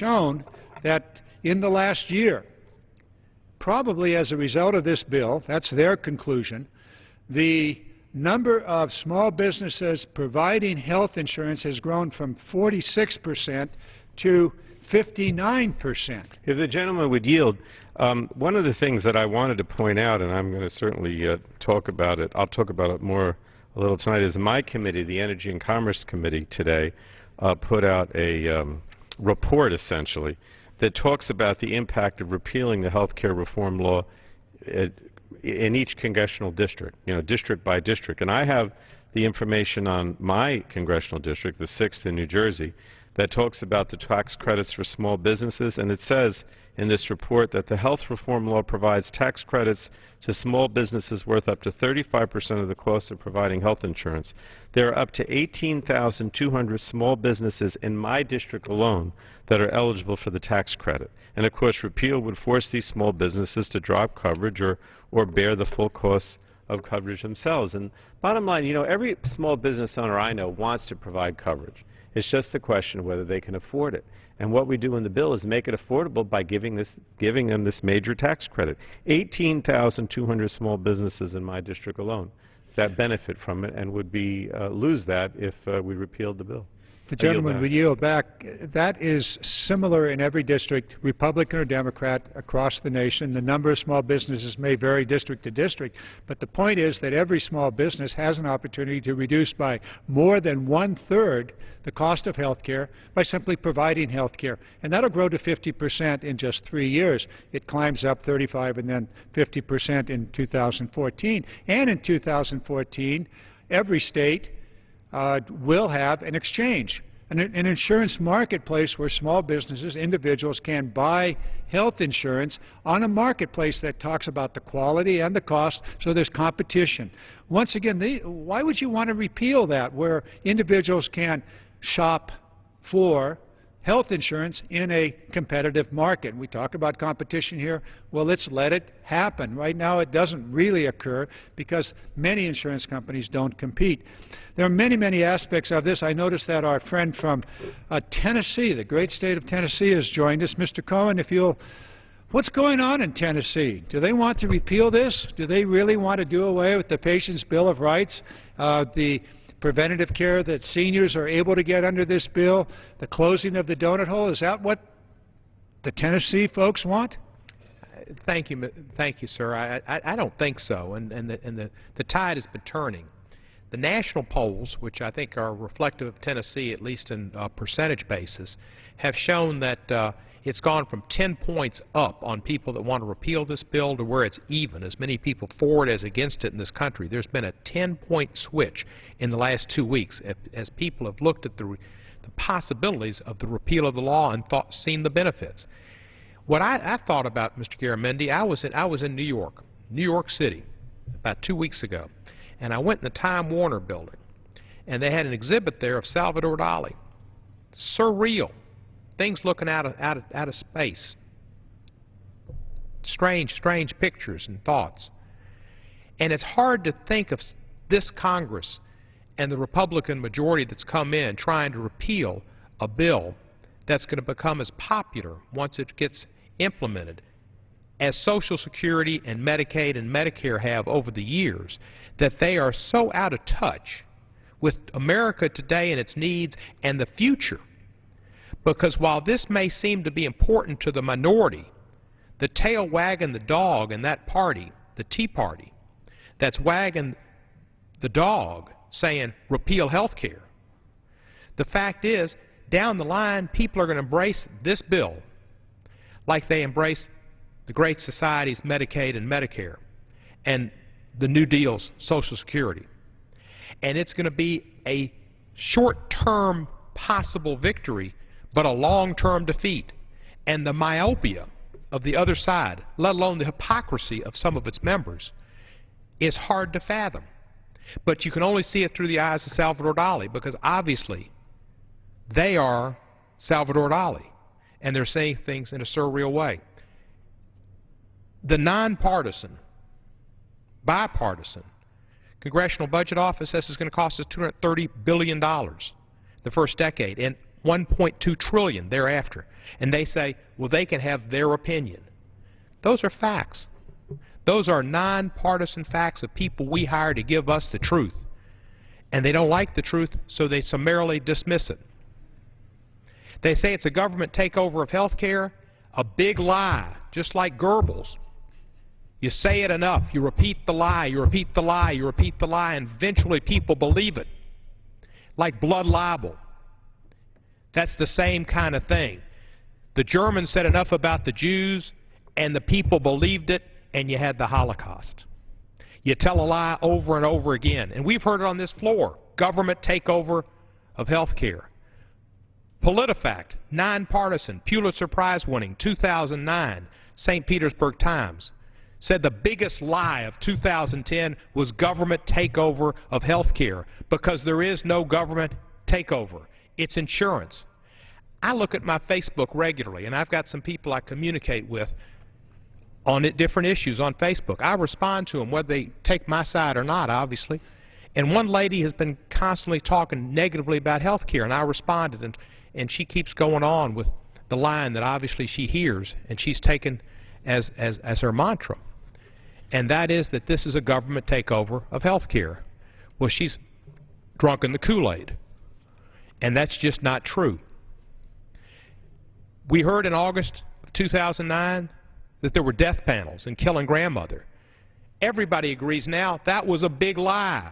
shown that in the last year, probably as a result of this bill, that's their conclusion, the number of small businesses providing health insurance has grown from 46% to 59%. If the gentleman would yield, one of the things that I wanted to point out, and I'm going to certainly talk about it, I'll talk about it more a little tonight, is my committee, the Energy and Commerce Committee today, put out a report, essentially, that talks about the impact of repealing the health care reform law in each congressional district, district by district. And I have the information on my congressional district, the 6th in New Jersey, that talks about the tax credits for small businesses, and it says in this report that the health reform law provides tax credits to small businesses worth up to 35% of the cost of providing health insurance. There are up to 18,200 small businesses in my district alone that are eligible for the tax credit. And of course, repeal would force these small businesses to drop coverage or bear the full costs of coverage themselves. And bottom line, every small business owner I know wants to provide coverage. It's just a question of whether they can afford it. And what we do in the bill is make it affordable by giving them this major tax credit. 18,200 small businesses in my district alone that benefit from it and would lose that if we repealed the bill. The gentleman would yield back. That is similar in every district, Republican or Democrat, across the nation. The number of small businesses may vary district to district, but the point is that every small business has an opportunity to reduce by more than 1/3 the cost of health care by simply providing health care. And that will grow to 50% in just 3 years. It climbs up 35 and then 50% in 2014. And in 2014, every state will have an exchange, an insurance marketplace where small businesses, individuals can buy health insurance on a marketplace that talks about the quality and the cost, so there's competition. Once again, why would you want to repeal that, where individuals can shop for health insurance in a competitive market? We talk about competition here. Well, let's let it happen. Right now it doesn't really occur because many insurance companies don't compete. There are many, many aspects of this. I noticed that our friend from Tennessee, the great state of Tennessee, has joined us. Mr. Cohen, what's going on in Tennessee? Do they want to repeal this? Do they really want to do away with the Patient's Bill of Rights, the preventative care that seniors are able to get under this bill, the closing of the donut hole? Is that what the Tennessee folks want? Thank you, sir. I don't think so, and the tide has been turning. The national polls, which I think are reflective of Tennessee, at least in a percentage basis, have shown that it's gone from 10 points up on people that want to repeal this bill to where it's even. As many people for it as against it in this country. There's been a 10-point switch in the last 2 weeks as people have looked at the possibilities of the repeal of the law and seen the benefits. What I thought about, Mr. Garamendi, I was in New York City, about 2 weeks ago, and I went in the Time Warner building, and they had an exhibit there of Salvador Dali. Surreal. Things looking out of space. Strange pictures and thoughts. And it's hard to think of this Congress and the Republican majority that's come in trying to repeal a bill that's going to become as popular once it gets implemented as Social Security and Medicaid and Medicare have over the years, that they are so out of touch with America today and its needs and the future. Because while this may seem to be important to the minority, the tail wagging the dog in that party, the Tea Party, that's wagging the dog saying repeal health care, the fact is, down the line, people are going to embrace this bill like they embrace the Great Society's Medicaid and Medicare and the New Deal's Social Security. And it's going to be a short-term possible victory, but a long-term defeat. And the myopia of the other side, let alone the hypocrisy of some of its members, is hard to fathom. But you can only see it through the eyes of Salvador Dali, because obviously they are Salvador Dali, and they're saying things in a surreal way. The nonpartisan, bipartisan Congressional Budget Office says it's going to cost us $230 billion the first decade, and 1.2 trillion thereafter. And they say, well, they can have their opinion. Those are facts. Those are nonpartisan facts of people we hire to give us the truth. And they don't like the truth, so they summarily dismiss it. They say it's a government takeover of health care. A big lie, just like Goebbels. You say it enough, you repeat the lie, you repeat the lie, you repeat the lie, and eventually people believe it. Like blood libel. That's the same kind of thing. The Germans said enough about the Jews, and the people believed it, and you had the Holocaust. You tell a lie over and over again. And we've heard it on this floor. Government takeover of health care. PolitiFact, nonpartisan, Pulitzer Prize winning, 2009, St. Petersburg Times, said the biggest lie of 2010 was government takeover of health care, because there is no government takeover. It's insurance. I look at my Facebook regularly, and I've got some people I communicate with on different issues on Facebook. I respond to them, whether they take my side or not, obviously. And one lady has been constantly talking negatively about health care, and I responded, and she keeps going on with the line that obviously she hears, and she's taken as her mantra. And that is that this is a government takeover of health care. Well, she's drunk in the Kool-Aid. And that's just not true. We heard in August of 2009 that there were death panels in Killing Grandmother. Everybody agrees now that was a big lie.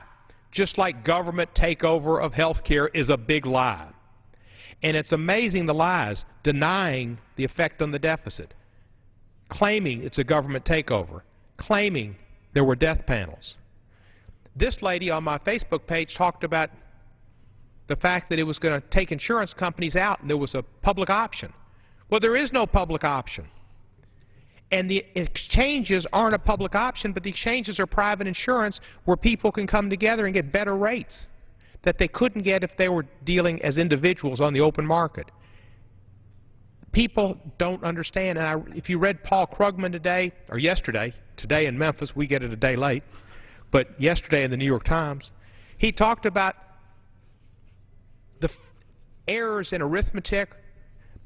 Just like government takeover of health care is a big lie. And it's amazing the lies, denying the effect on the deficit, claiming it's a government takeover, claiming there were death panels. This lady on my Facebook page talked about the fact that it was going to take insurance companies out and there was a public option. Well, there is no public option. And the exchanges aren't a public option, but the exchanges are private insurance where people can come together and get better rates that they couldn't get if they were dealing as individuals on the open market. People don't understand. And if you read Paul Krugman today, or yesterday, today in Memphis, we get it a day late, but yesterday in the New York Times, he talked about the errors in arithmetic,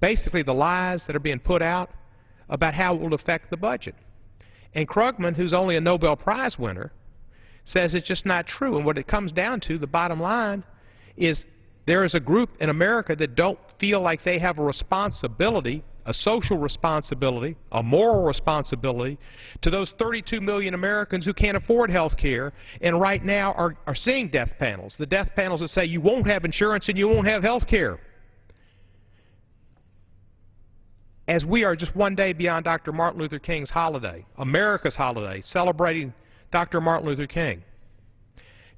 basically the lies that are being put out about how it will affect the budget. And Krugman, who's only a Nobel Prize winner, says it's just not true. And what it comes down to, the bottom line, is there is a group in America that don't feel like they have a responsibility, a social responsibility, a moral responsibility to those 32 million Americans who can't afford health care and right now are seeing death panels. The death panels that say you won't have insurance and you won't have health care. As we are just one day beyond Dr. Martin Luther King's holiday, America's holiday, celebrating Dr. Martin Luther King.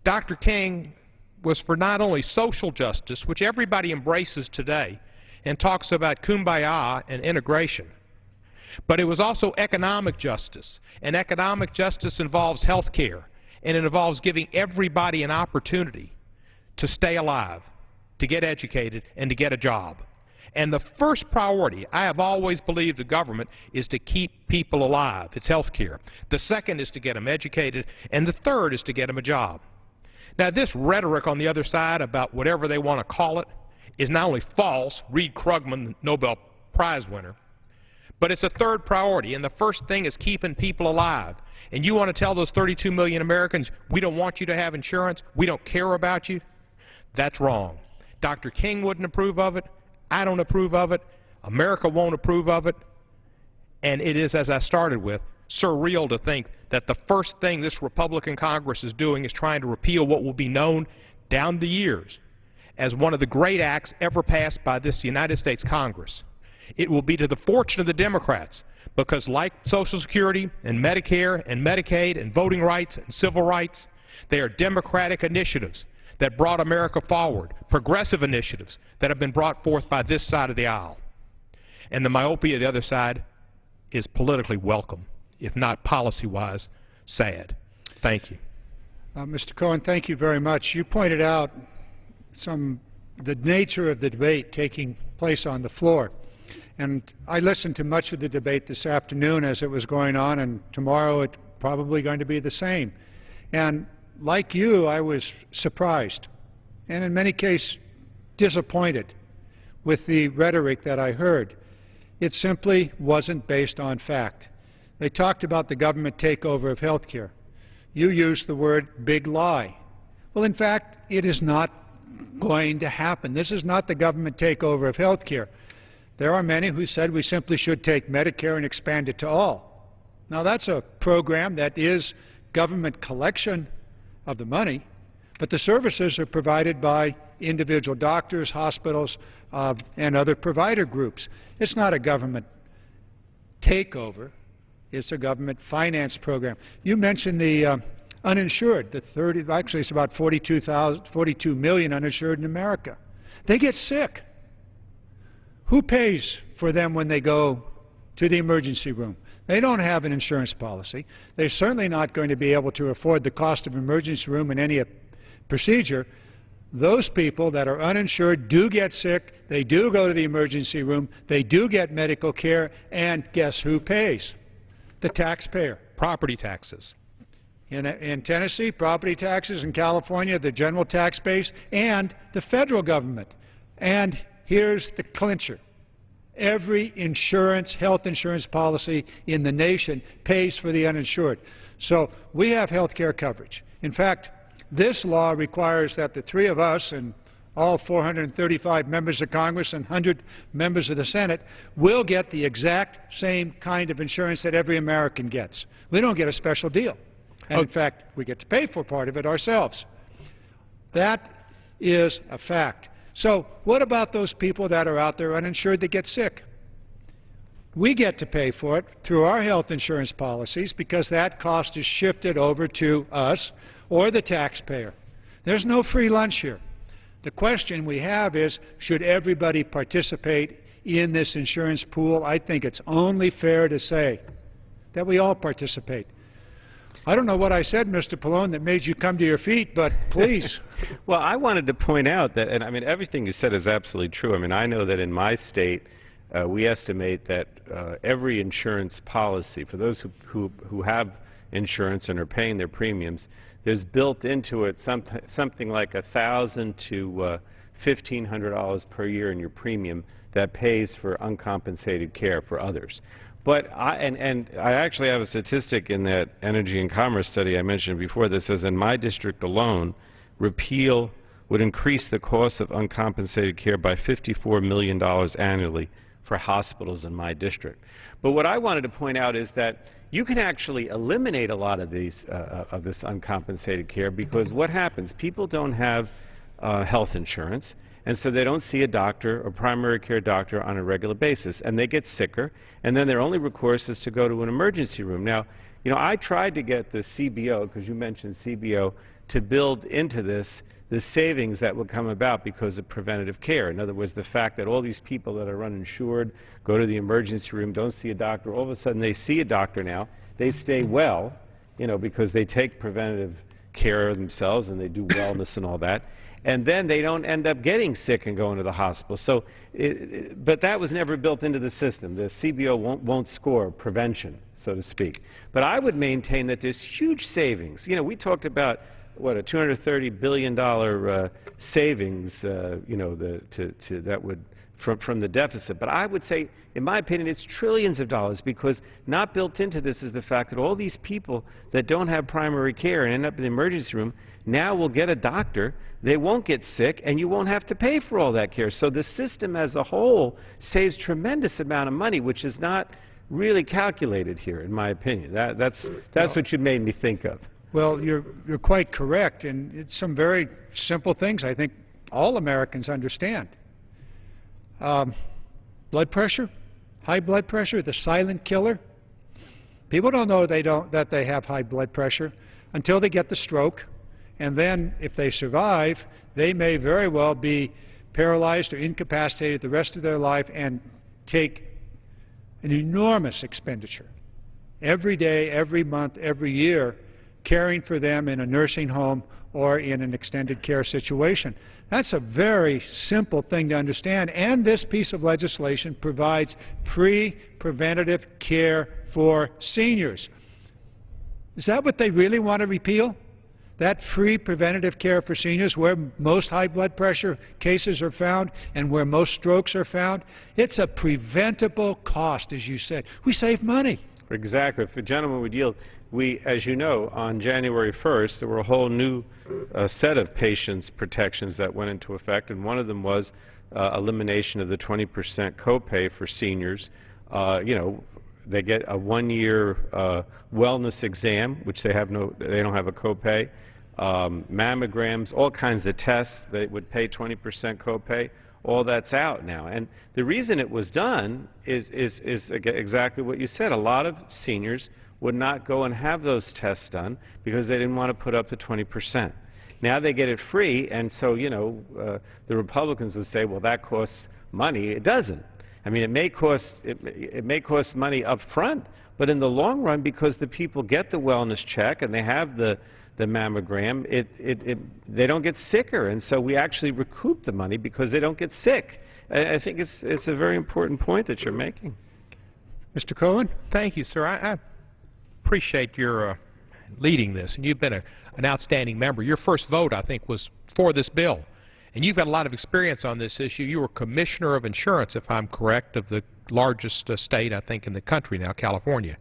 Dr. King was for not only social justice, which everybody embraces today and talks about kumbaya and integration, but it was also economic justice. And economic justice involves health care, and it involves giving everybody an opportunity to stay alive, to get educated, and to get a job. And the first priority, I have always believed the government, is to keep people alive. It's health care. The second is to get them educated, and the third is to get them a job. Now, this rhetoric on the other side about whatever they want to call it is not only false, read Krugman, the Nobel Prize winner, but it's a third priority, and the first thing is keeping people alive. And you want to tell those 32 million Americans, we don't want you to have insurance, we don't care about you? That's wrong. Dr. King wouldn't approve of it. I don't approve of it. America won't approve of it. And it is, as I started with, surreal to think that the first thing this Republican Congress is doing is trying to repeal what will be known down the years as one of the great acts ever passed by this United States Congress. It will be to the fortune of the Democrats because, like Social Security and Medicare and Medicaid and voting rights and civil rights, they are Democratic initiatives that brought America forward, progressive initiatives that have been brought forth by this side of the aisle. And the myopia of the other side is politically welcome, if not policy-wise sad. Thank you. Mr. Cohen, thank you very much. You pointed out the nature of the debate taking place on the floor. And I listened to much of the debate this afternoon as it was going on, and tomorrow it's probably going to be the same. And like you, I was surprised and in many cases disappointed with the rhetoric that I heard. It simply wasn't based on fact. They talked about the government takeover of health care. You used the word big lie. Well, in fact, it is not going to happen. This is not the government takeover of health care. There are many who said we simply should take Medicare and expand it to all. Now, that's a program that is government collection of the money, but the services are provided by individual doctors, hospitals, and other provider groups. It's not a government takeover. It's a government finance program. You mentioned the uninsured, actually it's about 42 million uninsured in America. They get sick. Who pays for them when they go to the emergency room? They don't have an insurance policy. They're certainly not going to be able to afford the cost of an emergency room in any procedure. Those people that are uninsured do get sick. They do go to the emergency room. They do get medical care. And guess who pays? The taxpayer. Property taxes. In Tennessee, property taxes. In California, the general tax base and the federal government. And here's the clincher. Every health insurance policy in the nation pays for the uninsured. So we have health care coverage. In fact, this law requires that the three of us and all 435 members of Congress and 100 members of the Senate will get the exact same kind of insurance that every American gets. We don't get a special deal. And in fact, we get to pay for part of it ourselves. That is a fact. So what about those people that are out there uninsured that get sick? We get to pay for it through our health insurance policies because that cost is shifted over to us or the taxpayer. There's no free lunch here. The question we have is, should everybody participate in this insurance pool? I think it's only fair to say that we all participate. I don't know what I said, Mr. Pallone, that made you come to your feet, but please. Well, I wanted to point out that, and I mean, everything you said is absolutely true. I mean, I know that in my state, we estimate that every insurance policy, for those who have insurance and are paying their premiums, there's built into it something like $1,000 to $1,500 per year in your premium that pays for uncompensated care for others. But I actually have a statistic in that Energy and Commerce study I mentioned before that says in my district alone, repeal would increase the cost of uncompensated care by $54 million annually for hospitals in my district. But what I wanted to point out is that you can actually eliminate a lot of these of this uncompensated care because what happens? People don't have health insurance, and so they don't see a doctor or primary care doctor on a regular basis, and they get sicker, and then their only recourse is to go to an emergency room. Now, you know, I tried to get the CBO, because you mentioned CBO, to build into this the savings that would come about because of preventative care. In other words, the fact that all these people that are uninsured go to the emergency room, don't see a doctor, all of a sudden they see a doctor now, they stay well, you know, because they take preventative care of themselves and they do wellness and all that. And then they don't end up getting sick and going to the hospital. So, but that was never built into the system. The CBO won't score prevention, so to speak. But I would maintain that there's huge savings. You know, we talked about, what, a $230 billion savings, you know, that would from the deficit. But I would say, in my opinion, it's trillions of dollars because not built into this is the fact that all these people that don't have primary care and end up in the emergency room now will get a doctor. They won't get sick, and you won't have to pay for all that care. So the system as a whole saves tremendous amount of money, which is not really calculated here, in my opinion. That's what you made me think of. Well, you're quite correct, and it's some very simple things I think all Americans understand. Blood pressure, high blood pressure, the silent killer. People don't know that they have high blood pressure until they get the stroke. And then, if they survive, they may very well be paralyzed or incapacitated the rest of their life and take an enormous expenditure every day, every month, every year, caring for them in a nursing home or in an extended care situation. That's a very simple thing to understand, and this piece of legislation provides preventative care for seniors. Is that what they really want to repeal? That free preventative care for seniors, where most high blood pressure cases are found and where most strokes are found, it's a preventable cost, as you said. We save money. Exactly. If the gentleman would yield, we, as you know, on January 1st, there were a whole new set of patients' protections that went into effect, and one of them was elimination of the 20% copay for seniors. You know, they get a one-year wellness exam, which they don't have a copay. Mammograms, all kinds of tests, they would pay 20% copay. All that's out now. And the reason it was done is exactly what you said. A lot of seniors would not go and have those tests done because they didn't want to put up the 20%. Now they get it free, and so, you know, the Republicans would say, well, that costs money. It doesn't. I mean, it may cost money up front, but in the long run, because the people get the wellness check and they have the mammogram, they don't get sicker, and so we actually recoup the money because they don't get sick. I think it's a very important point that you're making. Mr. Cohen? Thank you, sir. I appreciate your leading this, and you've been an outstanding member. Your first vote, I think, was for this bill, and you've got a lot of experience on this issue. You were Commissioner of Insurance, if I'm correct, of the largest state, I think, in the country now, California.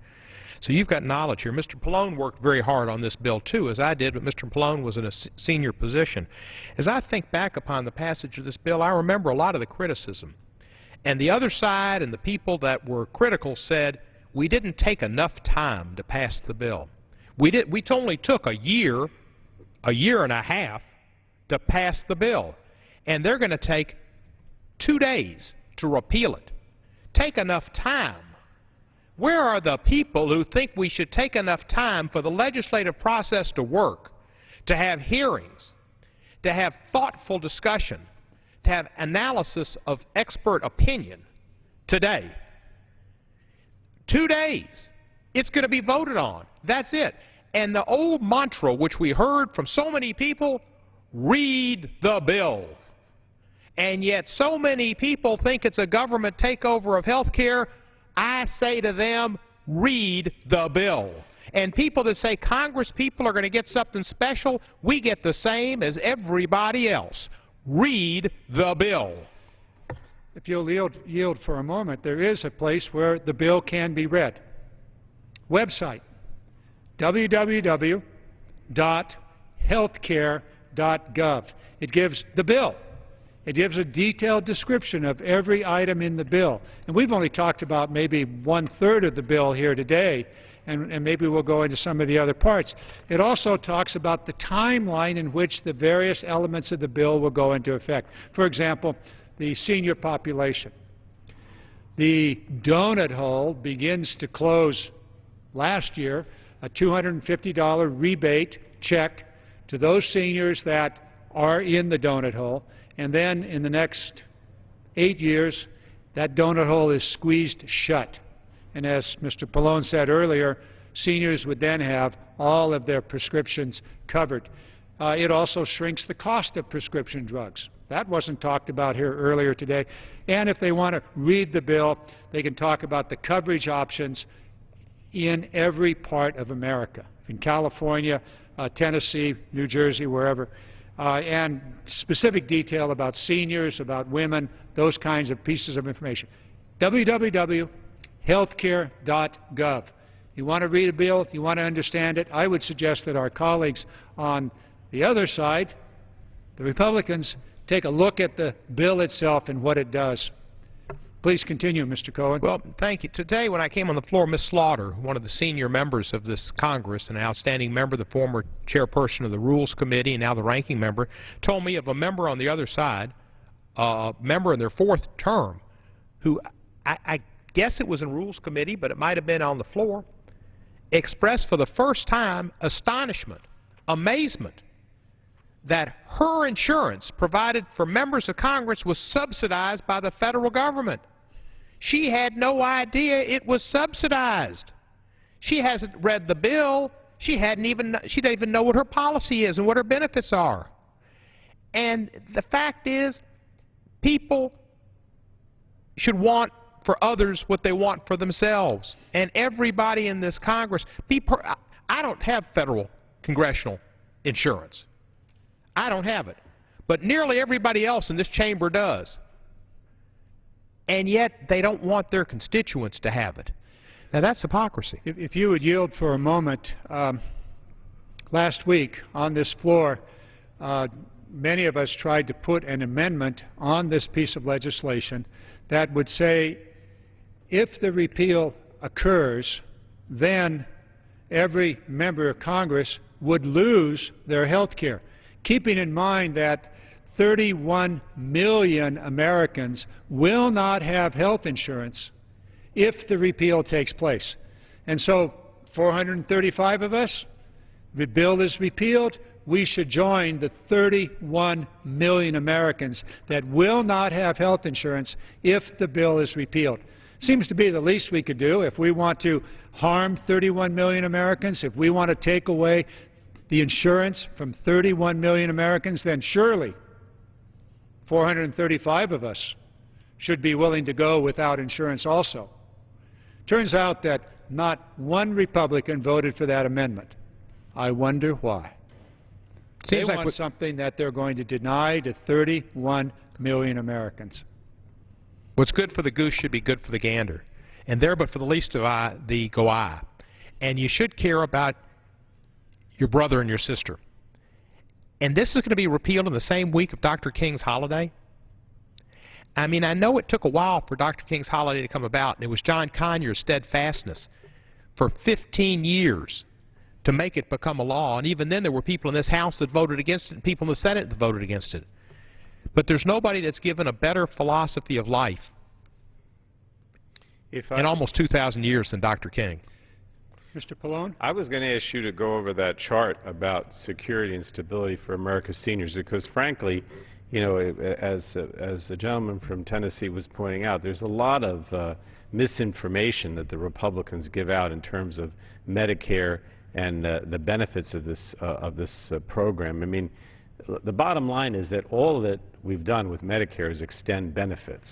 So you've got knowledge here. Mr. Pallone worked very hard on this bill, too, as I did, but Mr. Pallone was in a senior position. As I think back upon the passage of this bill, I remember a lot of the criticism. And the other side and the people that were critical said, we didn't take enough time to pass the bill. We only took a year and a half to pass the bill. And they're going to take 2 days to repeal it. Take enough time. Where are the people who think we should take enough time for the legislative process to work, to have hearings, to have thoughtful discussion, to have analysis of expert opinion today? 2 days. It's going to be voted on. That's it. And the old mantra, which we heard from so many people, read the bill. And yet so many people think it's a government takeover of health care. I say to them, read the bill. And people that say Congress people are going to get something special, we get the same as everybody else. Read the bill. If you'll yield for a moment, there is a place where the bill can be read. Website, www.healthcare.gov. It gives the bill. It gives a detailed description of every item in the bill. And we've only talked about maybe 1/3 of the bill here today, and maybe we'll go into some of the other parts. It also talks about the timeline in which the various elements of the bill will go into effect. For example, the senior population. The donut hole begins to close last year, a $250 rebate check to those seniors that are in the donut hole. And then in the next 8 years, that donut hole is squeezed shut. And as Mr. Pallone said earlier, seniors would then have all of their prescriptions covered. It also shrinks the cost of prescription drugs. That wasn't talked about here earlier today. And if they want to read the bill, they can talk about the coverage options in every part of America, in California, Tennessee, New Jersey, wherever. And specific detail about seniors, about women, those kinds of pieces of information. www.healthcare.gov. You want to read a bill, you want to understand it, I would suggest that our colleagues on the other side, the Republicans, take a look at the bill itself and what it does. Please continue, Mr. Cohen. Well, thank you. Today, when I came on the floor, Ms. Slaughter, one of the senior members of this Congress, an outstanding member, the former chairperson of the Rules Committee and now the ranking member, told me of a member on the other side, a member in their 4th term, who I guess it was in Rules Committee, but it might have been on the floor, expressed for the first time astonishment, amazement, that her insurance provided for members of Congress was subsidized by the federal government. She had no idea it was subsidized. She hasn't read the bill. She didn't even know what her policy is and what her benefits are. And the fact is, people should want for others what they want for themselves. And everybody in this Congress, I don't have federal congressional insurance. I don't have it. But nearly everybody else in this chamber does. And yet they don't want their constituents to have it. Now, that's hypocrisy. If you would yield for a moment, last week on this floor, many of us tried to put an amendment on this piece of legislation that would say if the repeal occurs, then every member of Congress would lose their health care, keeping in mind that 31 million Americans will not have health insurance if the repeal takes place. And so 435 of us, the bill is repealed, we should join the 31 million Americans that will not have health insurance if the bill is repealed. Seems to be the least we could do. If we want to harm 31 million Americans, if we want to take away the insurance from 31 million Americans, then surely 435 of us should be willing to go without insurance also. Turns out that not one Republican voted for that amendment. I wonder why. They want something that they're going to deny to 31 million Americans. What's good for the goose should be good for the gander. And there but for the least of thee go I. And you should care about your brother and your sister. And this is going to be repealed in the same week of Dr. King's holiday. I mean, I know it took a while for Dr. King's holiday to come about, and it was John Conyers' steadfastness for 15 years to make it become a law. And even then there were people in this House that voted against it and people in the Senate that voted against it. But there's nobody that's given a better philosophy of life in almost 2,000 years than Dr. King. Mr. Pallone? I was going to ask you to go over that chart about security and stability for America's seniors because, frankly, you know, as the gentleman from Tennessee was pointing out, there's a lot of misinformation that the Republicans give out in terms of Medicare and the benefits of this program. I mean, the bottom line is that all that we've done with Medicare is extend benefits.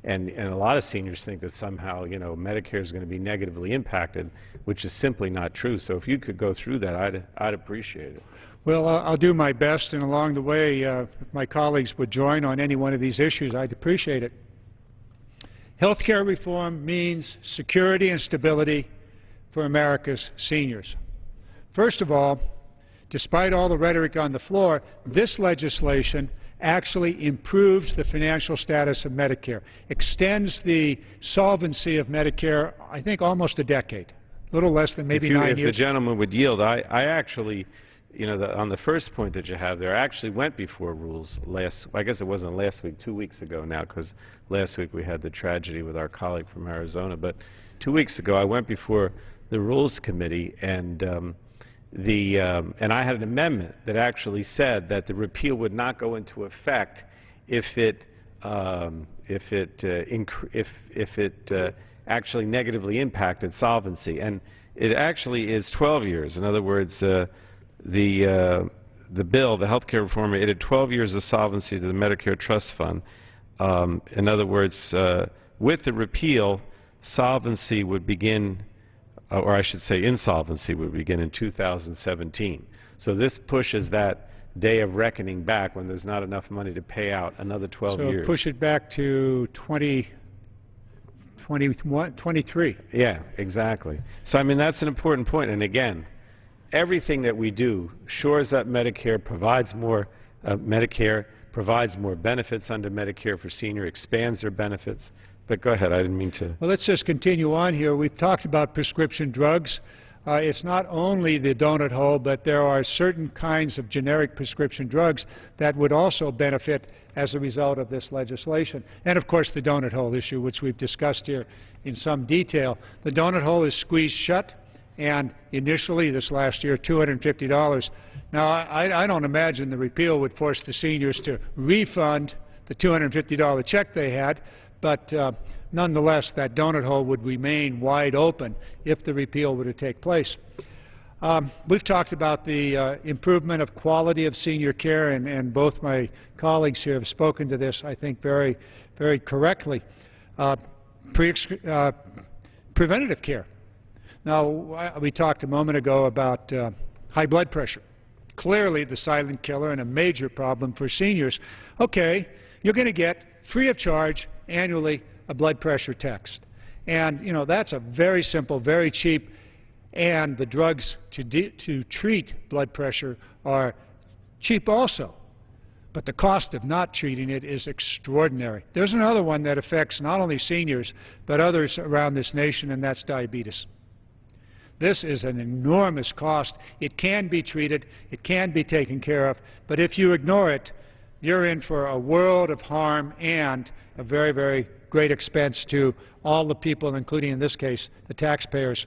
And a lot of seniors think that somehow, you know, Medicare is going to be negatively impacted, which is simply not true. So if you could go through that, I'd appreciate it. Well, I'll do my best, and along the way, if my colleagues would join on any one of these issues, I'd appreciate it. Health care reform means security and stability for America's seniors. First of all, despite all the rhetoric on the floor, this legislation actually improves the financial status of Medicare, extends the solvency of Medicare, I think, almost a decade, a little less than maybe 9 years. If the gentleman would yield, I actually, you know, on the first point that you have there, I actually went before Rules I guess it wasn't last week, 2 weeks ago now, because last week we had the tragedy with our colleague from Arizona. But 2 weeks ago I went before the Rules Committee, and and I had an amendment that actually said that the repeal would not go into effect if it actually negatively impacted solvency, and it actually is 12 years. In other words, the bill, the health care reform, added 12 years of solvency to the Medicare Trust Fund. In other words, with the repeal, solvency would begin, or I should say insolvency would begin in 2017. So this pushes that day of reckoning back when there's not enough money to pay out another 12 years. So push it back to 2023. Yeah, exactly. So I mean, that's an important point. And again, everything that we do shores up Medicare, provides more benefits under Medicare for senior, expands their benefits. But go ahead, I didn't mean to. Well, let's just continue on here. We've talked about prescription drugs. It's not only the donut hole, but there are certain kinds of generic prescription drugs that would also benefit as a result of this legislation. And, of course, the donut hole issue, which we've discussed here in some detail. The donut hole is squeezed shut, and initially this last year, $250. Now, I don't imagine the repeal would force the seniors to refund the $250 check they had, but nonetheless, that donut hole would remain wide open if the repeal were to take place. We've talked about the improvement of quality of senior care, and both my colleagues here have spoken to this, I think, very, very correctly. Preventative care. Now, we talked a moment ago about high blood pressure. clearly the silent killer and a major problem for seniors. Okay, you're going to get, free of charge, annually, a blood pressure test. And, you know, that's a very simple, very cheap, and the drugs to treat blood pressure are cheap also. But the cost of not treating it is extraordinary. There's another one that affects not only seniors, but others around this nation, and that's diabetes. This is an enormous cost. It can be treated, it can be taken care of, but if you ignore it, you're in for a world of harm and a very, very great expense to all the people, including in this case, the taxpayers.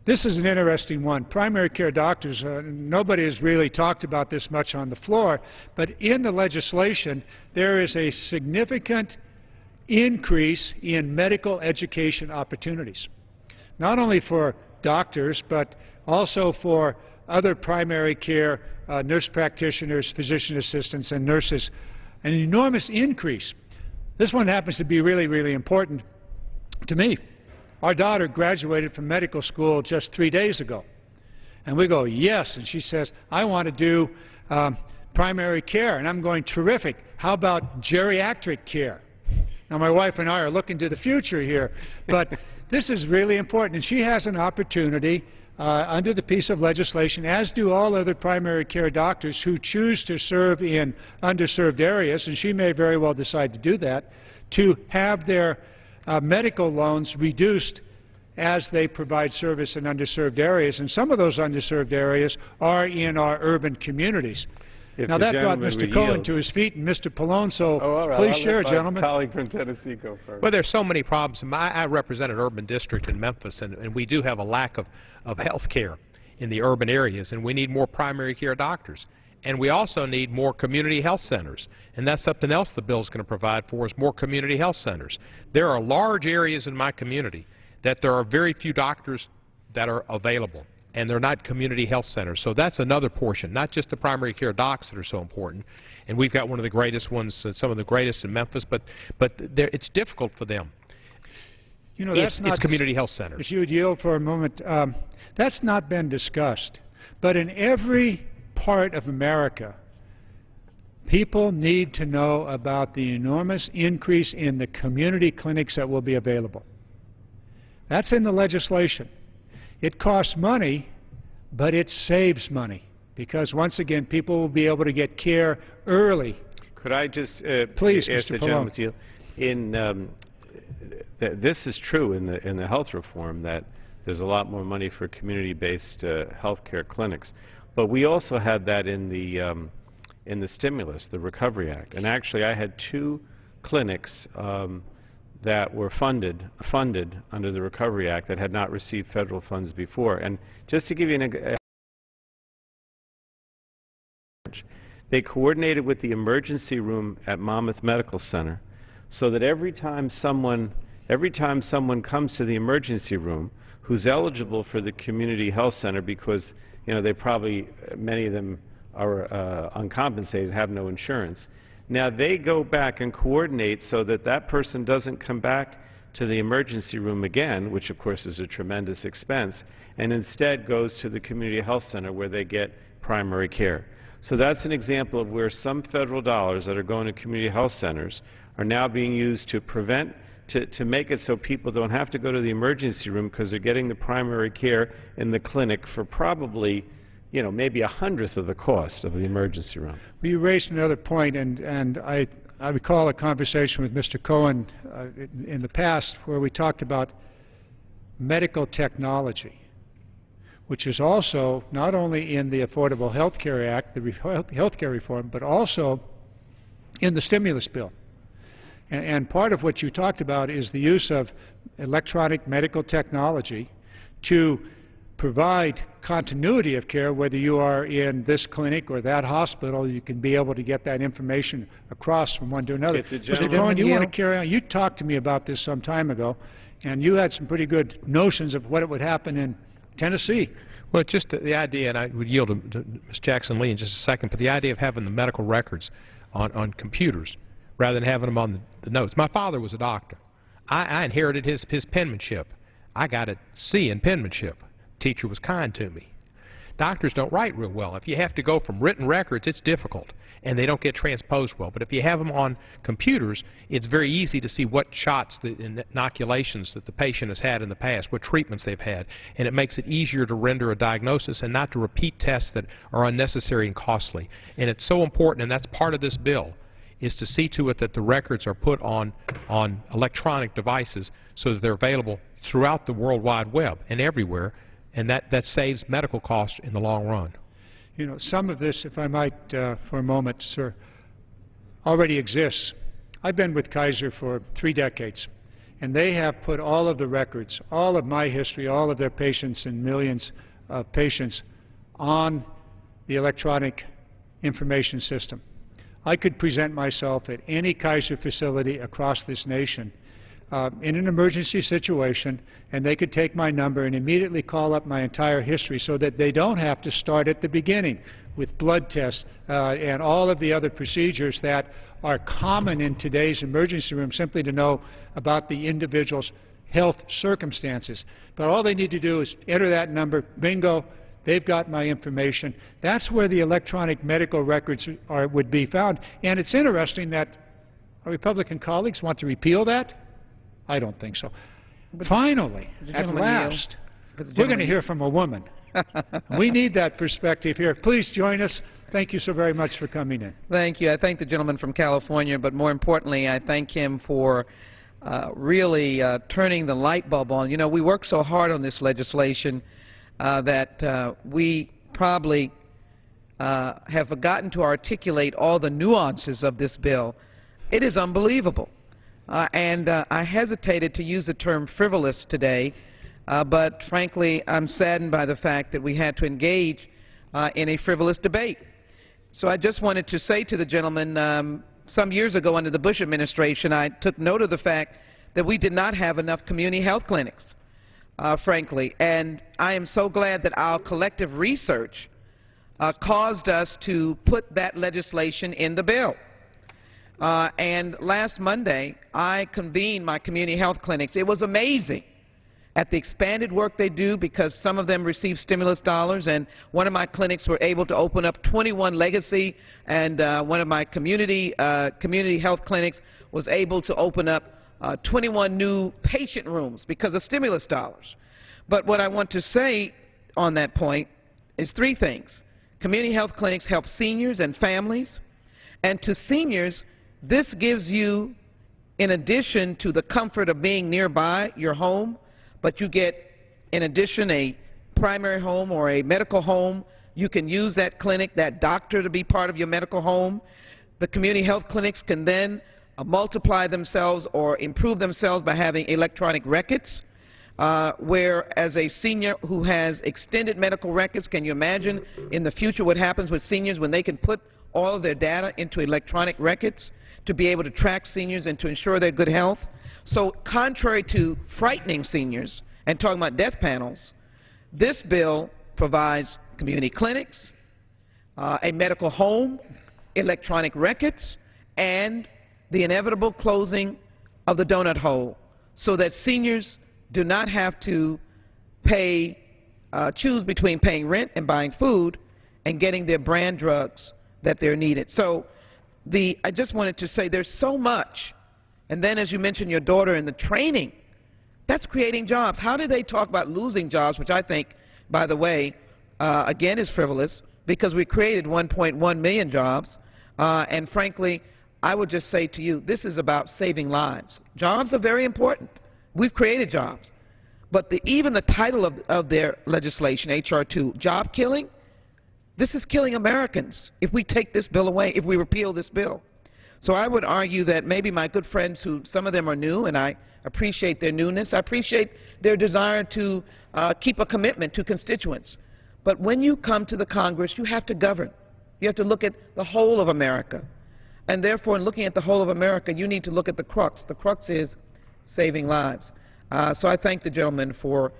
This is an interesting one. Primary care doctors, nobody has really talked about this much on the floor, but in the legislation there is a significant increase in medical education opportunities, not only for doctors, but also for other primary care nurse practitioners, physician assistants, and nurses. An enormous increase. This one happens to be really, really important to me. Our daughter graduated from medical school just 3 days ago. And we go, yes. And she says, I want to do primary care. And I'm going, terrific. How about geriatric care? Now, my wife and I are looking to the future here. But this is really important. And she has an opportunity under the piece of legislation, as do all other primary care doctors who choose to serve in underserved areas, and she may very well decide to do that, to have their medical loans reduced as they provide service in underserved areas. And some of those underserved areas are in our urban communities. Now, that brought Mr. Cohen to his feet and Mr. Pallone, so please share, gentlemen. Colleague from Tennessee go first. Well, there's so many problems. I represent an urban district in Memphis, and we do have a lack of health care in the urban areas, and we need more primary care doctors. And we also need more community health centers, and that's something else the bill is going to provide for, is more community health centers. There are large areas in my community that there are very few doctors that are available, and they're not community health centers. So that's another portion, not just the primary care docs that are so important. And we've got one of the greatest ones, some of the greatest in Memphis, but it's difficult for them. You know, that's it's community health centers. If you would yield for a moment, that's not been discussed. But in every part of America, people need to know about the enormous increase in the community clinics that will be available. That's in the legislation. It costs money, but it saves money, because once again, people will be able to get care early. Could I just please, ask Mr. the Pallone. gentleman this is true in the health reform, that there's a lot more money for community-based health care clinics, but we also had that in the stimulus, the Recovery Act. And actually, I had 2 clinics that were funded under the Recovery Act that had not received federal funds before. And just to give you an example, they coordinated with the emergency room at Monmouth Medical Center, so that every time someone comes to the emergency room who's eligible for the community health center, because they probably, many of them are uncompensated, have no insurance. Now they go back and coordinate so that that person doesn't come back to the emergency room again, which of course is a tremendous expense, and instead goes to the community health center where they get primary care. So that's an example of where some federal dollars that are going to community health centers are now being used to to make it so people don't have to go to the emergency room, because they're getting the primary care in the clinic for probably maybe 1/100th of the cost of the emergency room. Well, you raised another point, and I recall a conversation with Mr. Cohen in the past where we talked about medical technology, which is also not only in the Affordable Health Care Act, the health care reform, but also in the stimulus bill. And part of what you talked about is the use of electronic medical technology to provide continuity of care, whether you are in this clinic or that hospital. You can be able to get that information across from one to another. Mr. Cohen, you want to carry on? You talked to me about this some time ago, and you had some pretty good notions of what would happen in Tennessee. Well, just the idea, and I would yield to Ms. Jackson-Lee in just a second, but the idea of having the medical records on computers rather than having them on the notes. My father was a doctor. I inherited his penmanship. I got a C in penmanship. Teacher was kind to me. doctors don't write real well. If you have to go from written records, it's difficult, and they don't get transposed well. But if you have them on computers, it's very easy to see what shots, the inoculations that the patient has had in the past, what treatments they've had, and it makes it easier to render a diagnosis and not to repeat tests that are unnecessary and costly. And it's so important, and that's part of this bill, is to see to it that the records are put on electronic devices so that they're available throughout the World Wide Web and everywhere, and that saves medical costs in the long run. You know, some of this, if I might for a moment, sir, already exists. I've been with Kaiser for 3 decades, and they have put all of the records, all of my history, all of their patients and millions of patients on the electronic information system. I could present myself at any Kaiser facility across this nation in an emergency situation, and they could take my number and immediately call up my entire history so that they don't have to start at the beginning with blood tests and all of the other procedures that are common in today's emergency room simply to know about the individual's health circumstances. But all they need to do is enter that number, bingo, they've got my information. That's where the electronic medical records would be found. And it's interesting that our Republican colleagues want to repeal that. I don't think so. But finally, at last, we're going to hear from a woman. We need that perspective here. Please join us. Thank you so very much for coming in. Thank you. I thank the gentleman from California, but more importantly, I thank him for really turning the light bulb on. You know, we worked so hard on this legislation that we probably have forgotten to articulate all the nuances of this bill. It is unbelievable. I hesitated to use the term frivolous today, but frankly, I'm saddened by the fact that we had to engage in a frivolous debate. So I just wanted to say to the gentleman, some years ago under the Bush administration, I took note of the fact that we did not have enough community health clinics, frankly. And I am so glad that our collective research caused us to put that legislation in the bill. And last Monday, I convened my community health clinics. It was amazing at the expanded work they do because some of them receive stimulus dollars, and one of my clinics were able to open up 21 legacy, and one of my community health clinics was able to open up 21 new patient rooms because of stimulus dollars. But what I want to say on that point is 3 things. Community health clinics help seniors and families, and to seniors, this gives you, in addition to the comfort of being nearby your home, but you get, in addition, a primary home or a medical home. You can use that clinic, that doctor to be part of your medical home. The community health clinics can then multiply themselves or improve themselves by having electronic records, where as a senior who has extended medical records, can you imagine in the future what happens with seniors when they can put all of their data into electronic records to be able to track seniors and to ensure their good health? So contrary to frightening seniors and talking about death panels, this bill provides community clinics, a medical home, electronic records, and the inevitable closing of the donut hole so that seniors do not have to pay, choose between paying rent and buying food and getting their brand drugs that they're needed. So I just wanted to say there's so much. And then, as you mentioned, your daughter and the training, that's creating jobs. How do they talk about losing jobs, which I think, by the way, again is frivolous, because we created 1.1 million jobs. And frankly, I would just say to you, this is about saving lives. Jobs are very important. We've created jobs. But even the title of their legislation, H.R. 2, job killing, this is killing Americans if we take this bill away, if we repeal this bill. So I would argue that maybe my good friends, who some of them are new, and I appreciate their newness, I appreciate their desire to keep a commitment to constituents. But when you come to the Congress, you have to govern. You have to look at the whole of America. And therefore, in looking at the whole of America, you need to look at the crux. The crux is saving lives. So I thank the gentleman for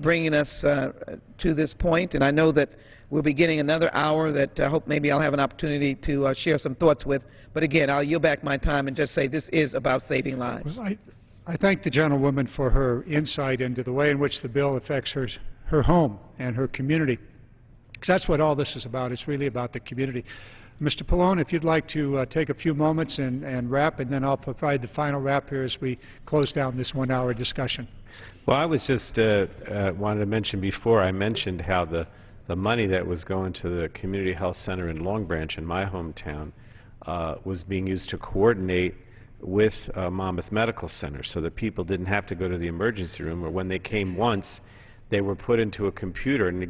bringing us to this point, and I know that we'll be getting another hour that I hope maybe I'll have an opportunity to share some thoughts with. But again, I'll yield back my time and just say this is about saving lives. Well, I thank the gentlewoman for her insight into the way in which the bill affects her home and her community. Because that's what all this is about. It's really about the community. Mr. Pallone, if you'd like to take a few moments and wrap, and then I'll provide the final wrap here as we close down this one-hour discussion. Well, I was just wanted to mention before, I mentioned how the money that was going to the Community Health Center in Long Branch in my hometown was being used to coordinate with Monmouth Medical Center so that people didn't have to go to the emergency room, or when they came once, they were put into a computer, and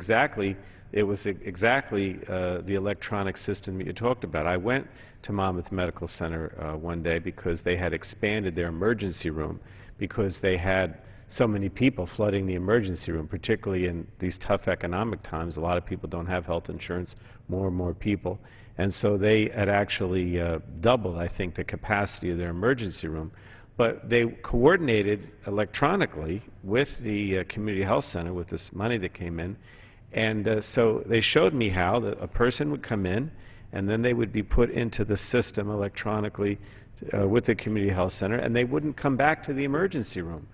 it was exactly the electronic system that you talked about. I went to Monmouth Medical Center one day because they had expanded their emergency room because they had so many people flooding the emergency room, particularly in these tough economic times. A lot of people don't have health insurance, more and more people. And so they had actually doubled, I think, the capacity of their emergency room. But they coordinated electronically with the Community Health Center with this money that came in. And so they showed me how a person would come in, and then they would be put into the system electronically with the Community Health Center, and they wouldn't come back to the emergency room.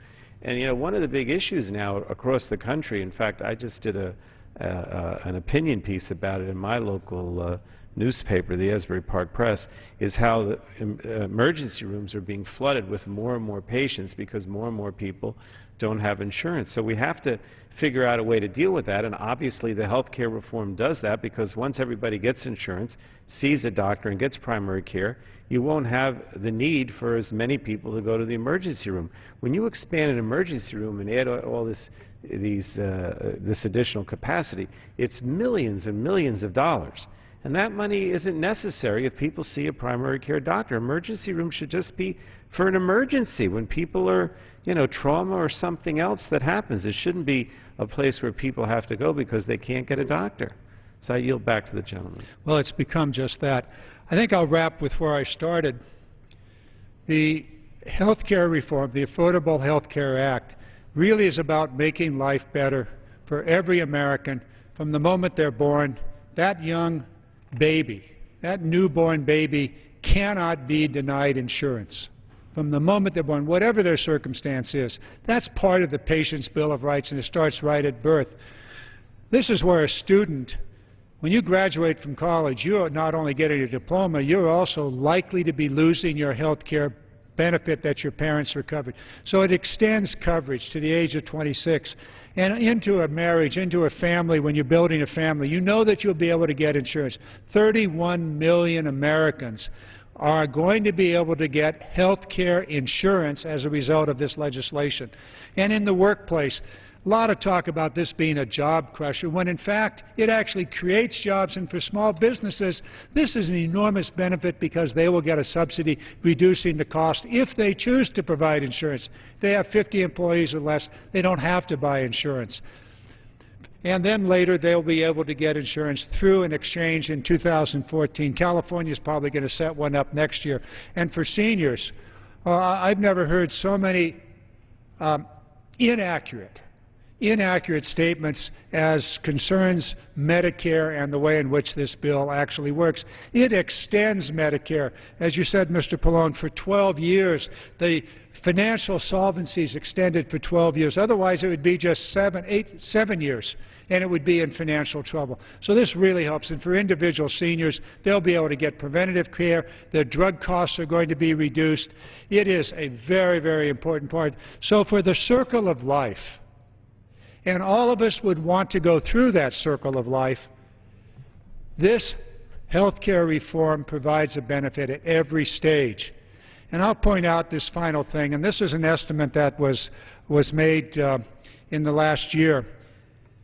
And, you know, one of the big issues now across the country, in fact, I just did an opinion piece about it in my local newspaper, the Asbury Park Press, is how the emergency rooms are being flooded with more and more patients because more and more people don't have insurance. So we have to figure out a way to deal with that, and obviously the health care reform does that, because once everybody gets insurance, sees a doctor, and gets primary care, you won't have the need for as many people to go to the emergency room. When you expand an emergency room and add all this additional capacity, it's millions and millions of dollars. And that money isn't necessary if people see a primary care doctor. Emergency room should just be for an emergency when people are, you know, trauma or something else that happens. It shouldn't be a place where people have to go because they can't get a doctor. So I yield back to the gentleman. Well, it's become just that. I think I'll wrap with where I started. The health care reform, the Affordable Health Care Act, really is about making life better for every American from the moment they're born. That young baby, that newborn baby, cannot be denied insurance from the moment they're born, whatever their circumstance is. That's part of the Patient's Bill of Rights, and it starts right at birth. This is where a student, when you graduate from college, you're not only getting a diploma, you're also likely to be losing your health care benefit that your parents are covered. So it extends coverage to the age of 26 and into a marriage, into a family. When you're building a family, you know that you'll be able to get insurance. 31 million Americans are going to be able to get health care insurance as a result of this legislation. And in the workplace, a lot of talk about this being a job crusher, when in fact it actually creates jobs. And for small businesses, this is an enormous benefit because they will get a subsidy reducing the cost if they choose to provide insurance. If they have 50 employees or less, they don't have to buy insurance. And then later they'll be able to get insurance through an exchange in 2014. California is probably going to set one up next year. And for seniors, I've never heard so many inaccurate statements as concerns Medicare and the way in which this bill actually works. It extends Medicare. As you said, Mr. Pallone, for 12 years. The financial solvency is extended for 12 years. Otherwise, it would be just 7 years, and it would be in financial trouble. So this really helps. And for individual seniors, they'll be able to get preventative care. Their drug costs are going to be reduced. It is a very, very important part. So for the circle of life, and all of us would want to go through that circle of life, this health care reform provides a benefit at every stage. And I'll point out this final thing, and this is an estimate that was made in the last year.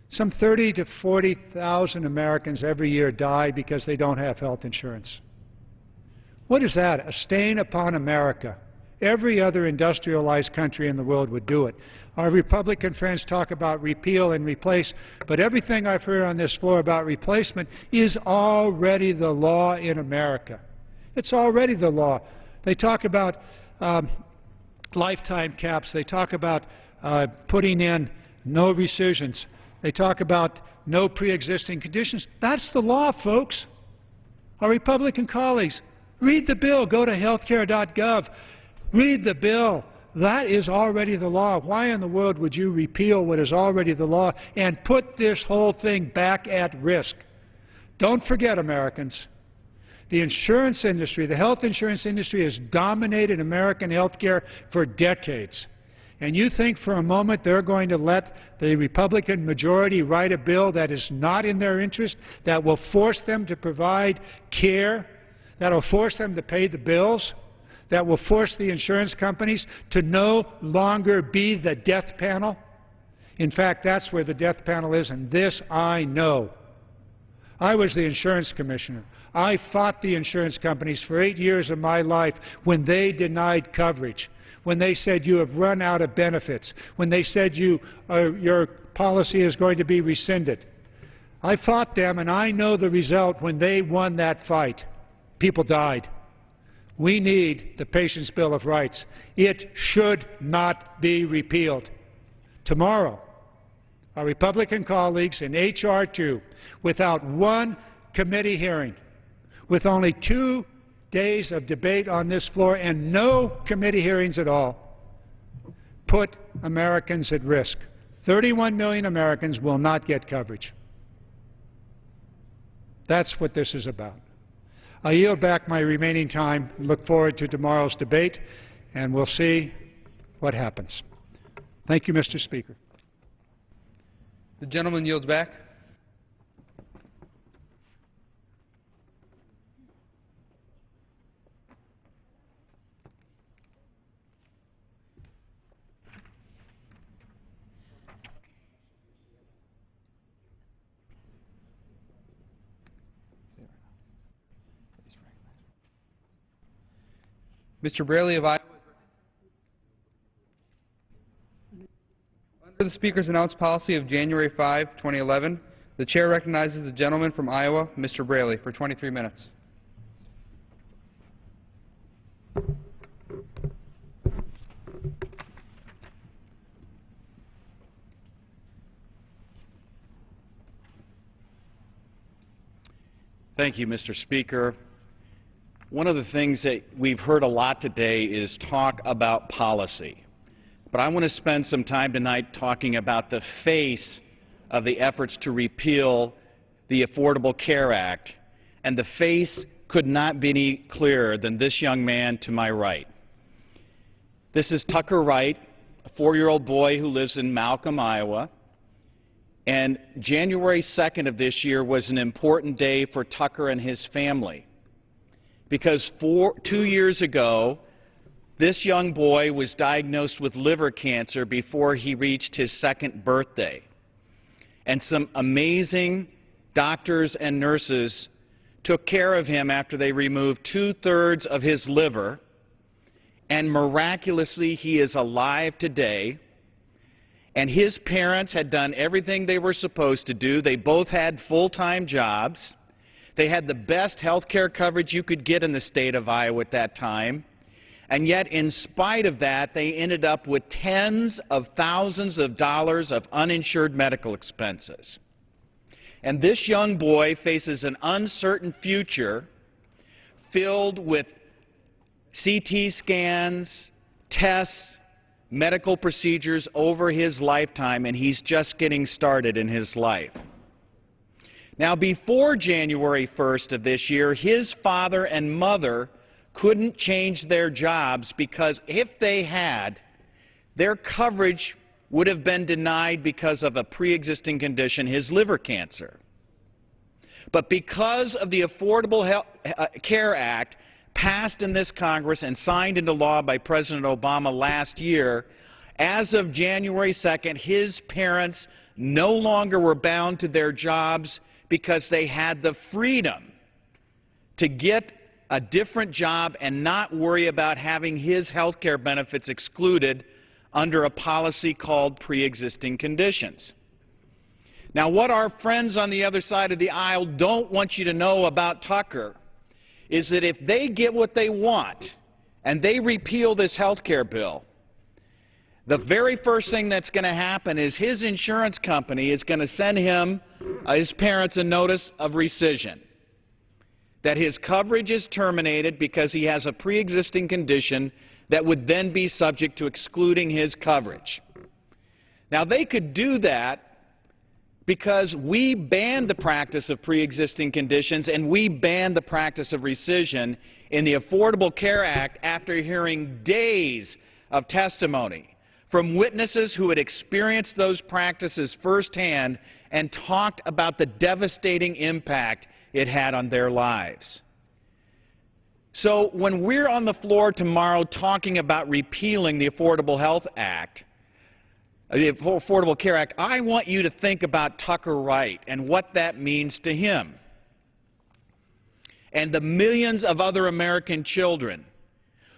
Some 30,000 to 40,000 Americans every year die because they don't have health insurance. What is that? A stain upon America. Every other industrialized country in the world would do it. Our Republican friends talk about repeal and replace, but everything I've heard on this floor about replacement is already the law in America. It's already the law. They talk about lifetime caps. They talk about putting in no rescissions. They talk about no pre-existing conditions. That's the law, folks. Our Republican colleagues, read the bill. Go to healthcare.gov. Read the bill. That is already the law. Why in the world would you repeal what is already the law and put this whole thing back at risk? Don't forget, Americans, the insurance industry, the health insurance industry has dominated American health care for decades. And you think for a moment they're going to let the Republican majority write a bill that is not in their interest, that will force them to provide care, that will force them to pay the bills, that will force the insurance companies to no longer be the death panel? In fact, that's where the death panel is, and this I know. I was the insurance commissioner. I fought the insurance companies for 8 years of my life when they denied coverage, when they said you have run out of benefits, when they said your policy is going to be rescinded. I fought them, and I know the result when they won that fight. People died. We need the Patient's Bill of Rights. It should not be repealed. Tomorrow, our Republican colleagues in H.R. 2, without one committee hearing, with only 2 days of debate on this floor and no committee hearings at all, put Americans at risk. 31 million Americans will not get coverage. That's what this is about. I yield back my remaining time and look forward to tomorrow's debate, and we'll see what happens. Thank you, Mr. Speaker. The gentleman yields back. Mr. Braley of Iowa. Under the Speaker's announced policy of January 5, 2011, the Chair recognizes the gentleman from Iowa, Mr. Braley, for 23 minutes. Thank you, Mr. Speaker. One of the things that we've heard a lot today is talk about policy. But I want to spend some time tonight talking about the face of the efforts to repeal the Affordable Care Act, and the face could not be any clearer than this young man to my right. This is Tucker Wright, a 4-year-old boy who lives in Malcolm, Iowa. And January 2nd of this year was an important day for Tucker and his family, because 2 years ago, this young boy was diagnosed with liver cancer before he reached his 2nd birthday. And some amazing doctors and nurses took care of him after they removed 2/3 of his liver, and miraculously he is alive today. And his parents had done everything they were supposed to do. They both had full-time jobs. They had the best health care coverage you could get in the state of Iowa at that time. And yet, in spite of that, they ended up with tens of thousands of dollars of uninsured medical expenses. And this young boy faces an uncertain future filled with CT scans, tests, medical procedures over his lifetime, and he's just getting started in his life. Now, before January 1st of this year, his father and mother couldn't change their jobs because if they had, their coverage would have been denied because of a pre-existing condition, his liver cancer. But because of the Affordable Care Act passed in this Congress and signed into law by President Obama last year, as of January 2nd, his parents no longer were bound to their jobs because they had the freedom to get a different job and not worry about having his health care benefits excluded under a policy called pre-existing conditions. Now, what our friends on the other side of the aisle don't want you to know about Tucker is that if they get what they want and they repeal this health care bill, the very first thing that's going to happen is his insurance company is going to send him, his parents, a notice of rescission, that his coverage is terminated because he has a pre-existing condition that would then be subject to excluding his coverage. Now, they could do that because we banned the practice of pre-existing conditions and we banned the practice of rescission in the Affordable Care Act after hearing days of testimony from witnesses who had experienced those practices firsthand and talked about the devastating impact it had on their lives. So when we're on the floor tomorrow talking about repealing the Affordable Health Act, the Affordable Care Act, I want you to think about Tucker Wright and what that means to him and the millions of other American children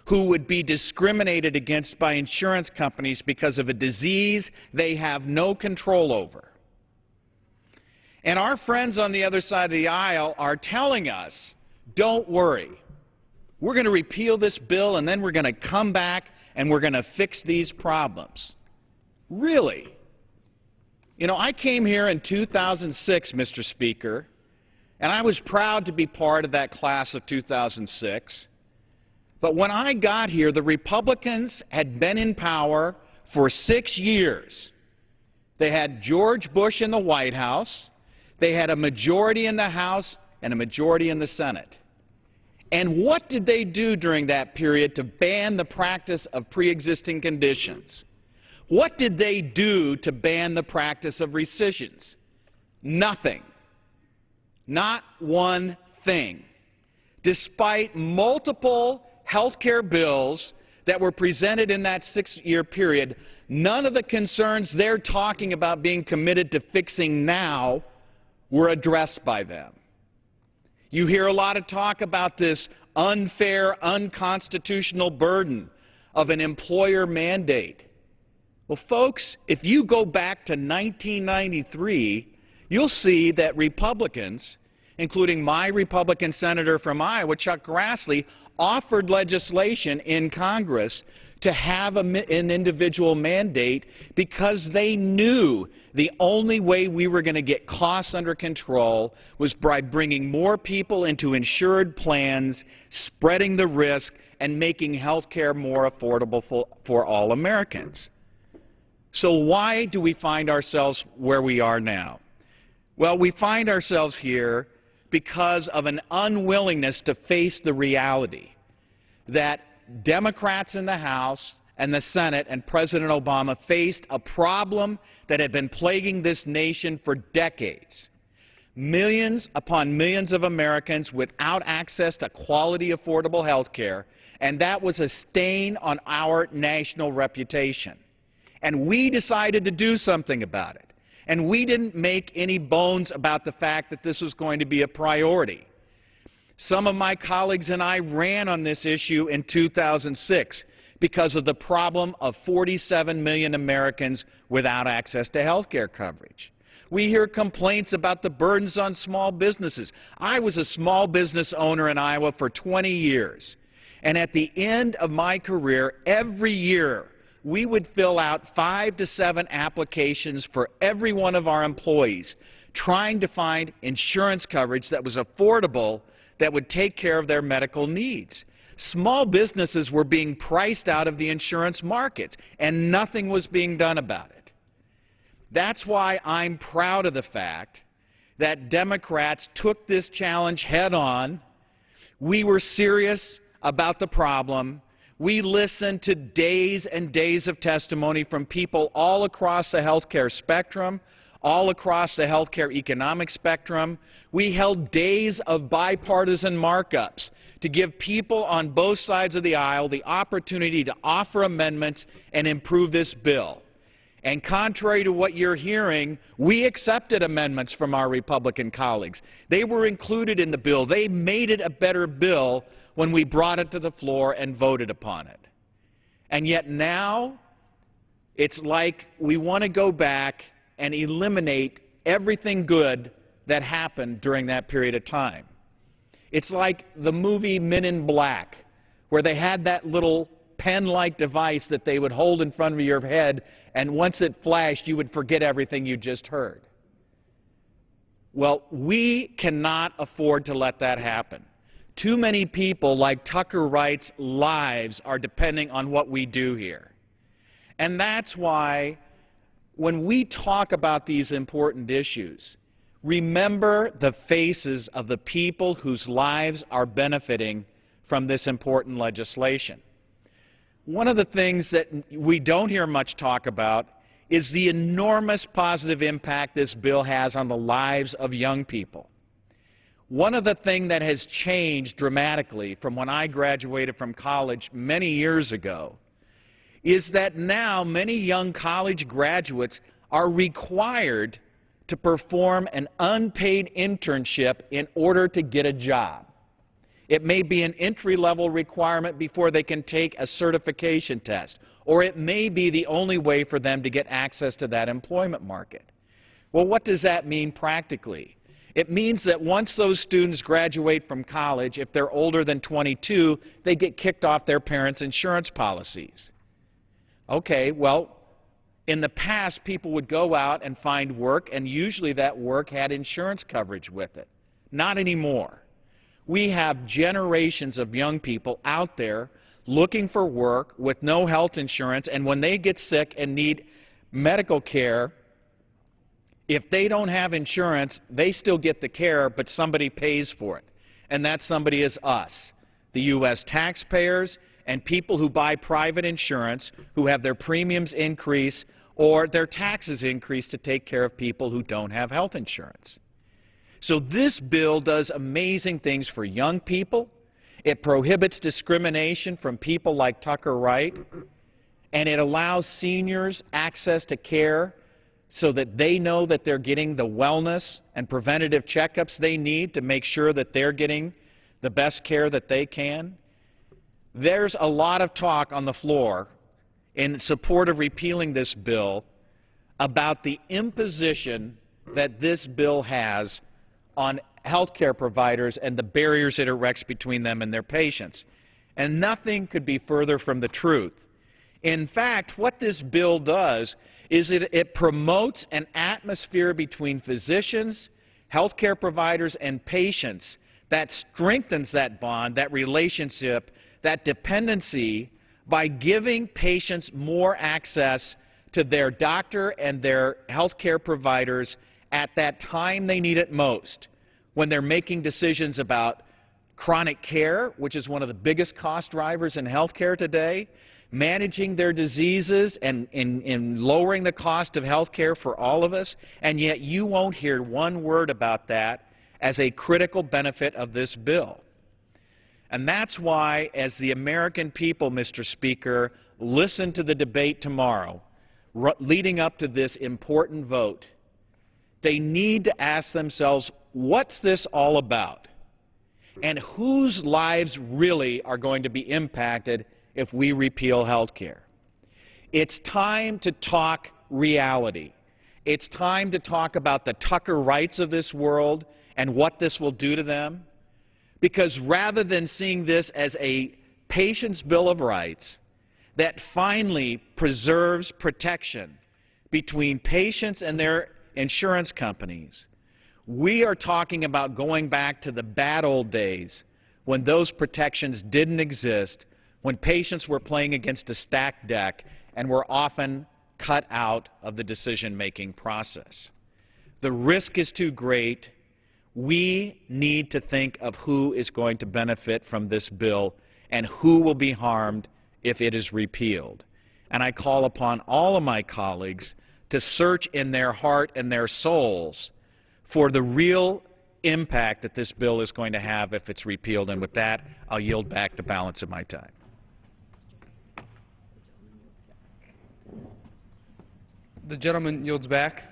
who would be discriminated against by insurance companies because of a disease they have no control over. And our friends on the other side of the aisle are telling us, don't worry, we're going to repeal this bill and then we're going to come back and we're going to fix these problems. Really? You know, I came here in 2006, Mr. Speaker, and I was proud to be part of that class of 2006. But when I got here, the Republicans had been in power for 6 years. They had George Bush in the White House. They had a majority in the House and a majority in the Senate. And what did they do during that period to ban the practice of pre-existing conditions? What did they do to ban the practice of rescissions? Nothing. Not one thing. Despite multiple health care bills that were presented in that 6-year period, none of the concerns they're talking about being committed to fixing now were addressed by them. You hear a lot of talk about this unfair, unconstitutional burden of an employer mandate. Well, folks, if you go back to 1993, you'll see that Republicans, including my Republican senator from Iowa, Chuck Grassley, offered legislation in Congress to have an individual mandate because they knew the only way we were going to get costs under control was by bringing more people into insured plans, spreading the risk, and making health care more affordable for all Americans. So why do we find ourselves where we are now? Well, we find ourselves here because of an unwillingness to face the reality that Democrats in the House and the Senate and President Obama faced a problem that had been plaguing this nation for decades. Millions upon millions of Americans without access to quality, affordable health care, and that was a stain on our national reputation. And we decided to do something about it. And we didn't make any bones about the fact that this was going to be a priority. Some of my colleagues and I ran on this issue in 2006 because of the problem of 47 million Americans without access to health care coverage. We hear complaints about the burdens on small businesses. I was a small business owner in Iowa for 20 years. And at the end of my career, every year, we would fill out 5 to 7 applications for every one of our employees, trying to find insurance coverage that was affordable, that would take care of their medical needs. Small businesses were being priced out of the insurance markets, and nothing was being done about it. That's why I'm proud of the fact that Democrats took this challenge head on. We were serious about the problem. We listened to days and days of testimony from people all across the health care spectrum, all across the health care economic spectrum. We held days of bipartisan markups to give people on both sides of the aisle the opportunity to offer amendments and improve this bill. And contrary to what you're hearing, we accepted amendments from our Republican colleagues. They were included in the bill. They made it a better bill when we brought it to the floor and voted upon it. And yet now, it's like we want to go back and eliminate everything good that happened during that period of time. It's like the movie Men in Black, where they had that little pen-like device that they would hold in front of your head, and once it flashed, you would forget everything you just heard. Well, we cannot afford to let that happen. Too many people, like Tucker Wright's lives, are depending on what we do here. And that's why when we talk about these important issues, remember the faces of the people whose lives are benefiting from this important legislation. One of the things that we don't hear much talk about is the enormous positive impact this bill has on the lives of young people. One of the things that has changed dramatically from when I graduated from college many years ago is that now many young college graduates are required to perform an unpaid internship in order to get a job. It may be an entry-level requirement before they can take a certification test, or it may be the only way for them to get access to that employment market. Well, what does that mean practically? It means that once those students graduate from college, if they're older than 22, they get kicked off their parents' insurance policies. Okay, well, in the past, people would go out and find work, and usually that work had insurance coverage with it. Not anymore. We have generations of young people out there looking for work with no health insurance, and when they get sick and need medical care, if they don't have insurance, they still get the care, but somebody pays for it. And that somebody is us, the U.S. taxpayers and people who buy private insurance, who have their premiums increase or their taxes increase to take care of people who don't have health insurance. So this bill does amazing things for young people. It prohibits discrimination from people like Tucker Wright, and it allows seniors access to care so that they know that they're getting the wellness and preventative checkups they need to make sure that they're getting the best care that they can. There's a lot of talk on the floor in support of repealing this bill about the imposition that this bill has on health care providers and the barriers it erects between them and their patients. And nothing could be further from the truth. In fact, what this bill does is it promotes an atmosphere between physicians, health care providers, and patients that strengthens that bond, that relationship, that dependency by giving patients more access to their doctor and their health care providers at that time they need it most, when they're making decisions about chronic care, which is one of the biggest cost drivers in health care today, managing their diseases and in lowering the cost of health care for all of us, and yet you won't hear one word about that as a critical benefit of this bill. And that's why, as the American people, Mr. Speaker, listen to the debate tomorrow, leading up to this important vote, they need to ask themselves, what's this all about? And whose lives really are going to be impacted if we repeal health care? It's time to talk reality. It's time to talk about the Tucker Wrights of this world and what this will do to them. Because rather than seeing this as a patient's Bill of Rights that finally preserves protection between patients and their insurance companies, we are talking about going back to the bad old days when those protections didn't exist, when patients were playing against a stacked deck and were often cut out of the decision-making process. The risk is too great. We need to think of who is going to benefit from this bill and who will be harmed if it is repealed. And I call upon all of my colleagues to search in their heart and their souls for the real impact that this bill is going to have if it's repealed. And with that, I'll yield back the balance of my time. The gentleman yields back.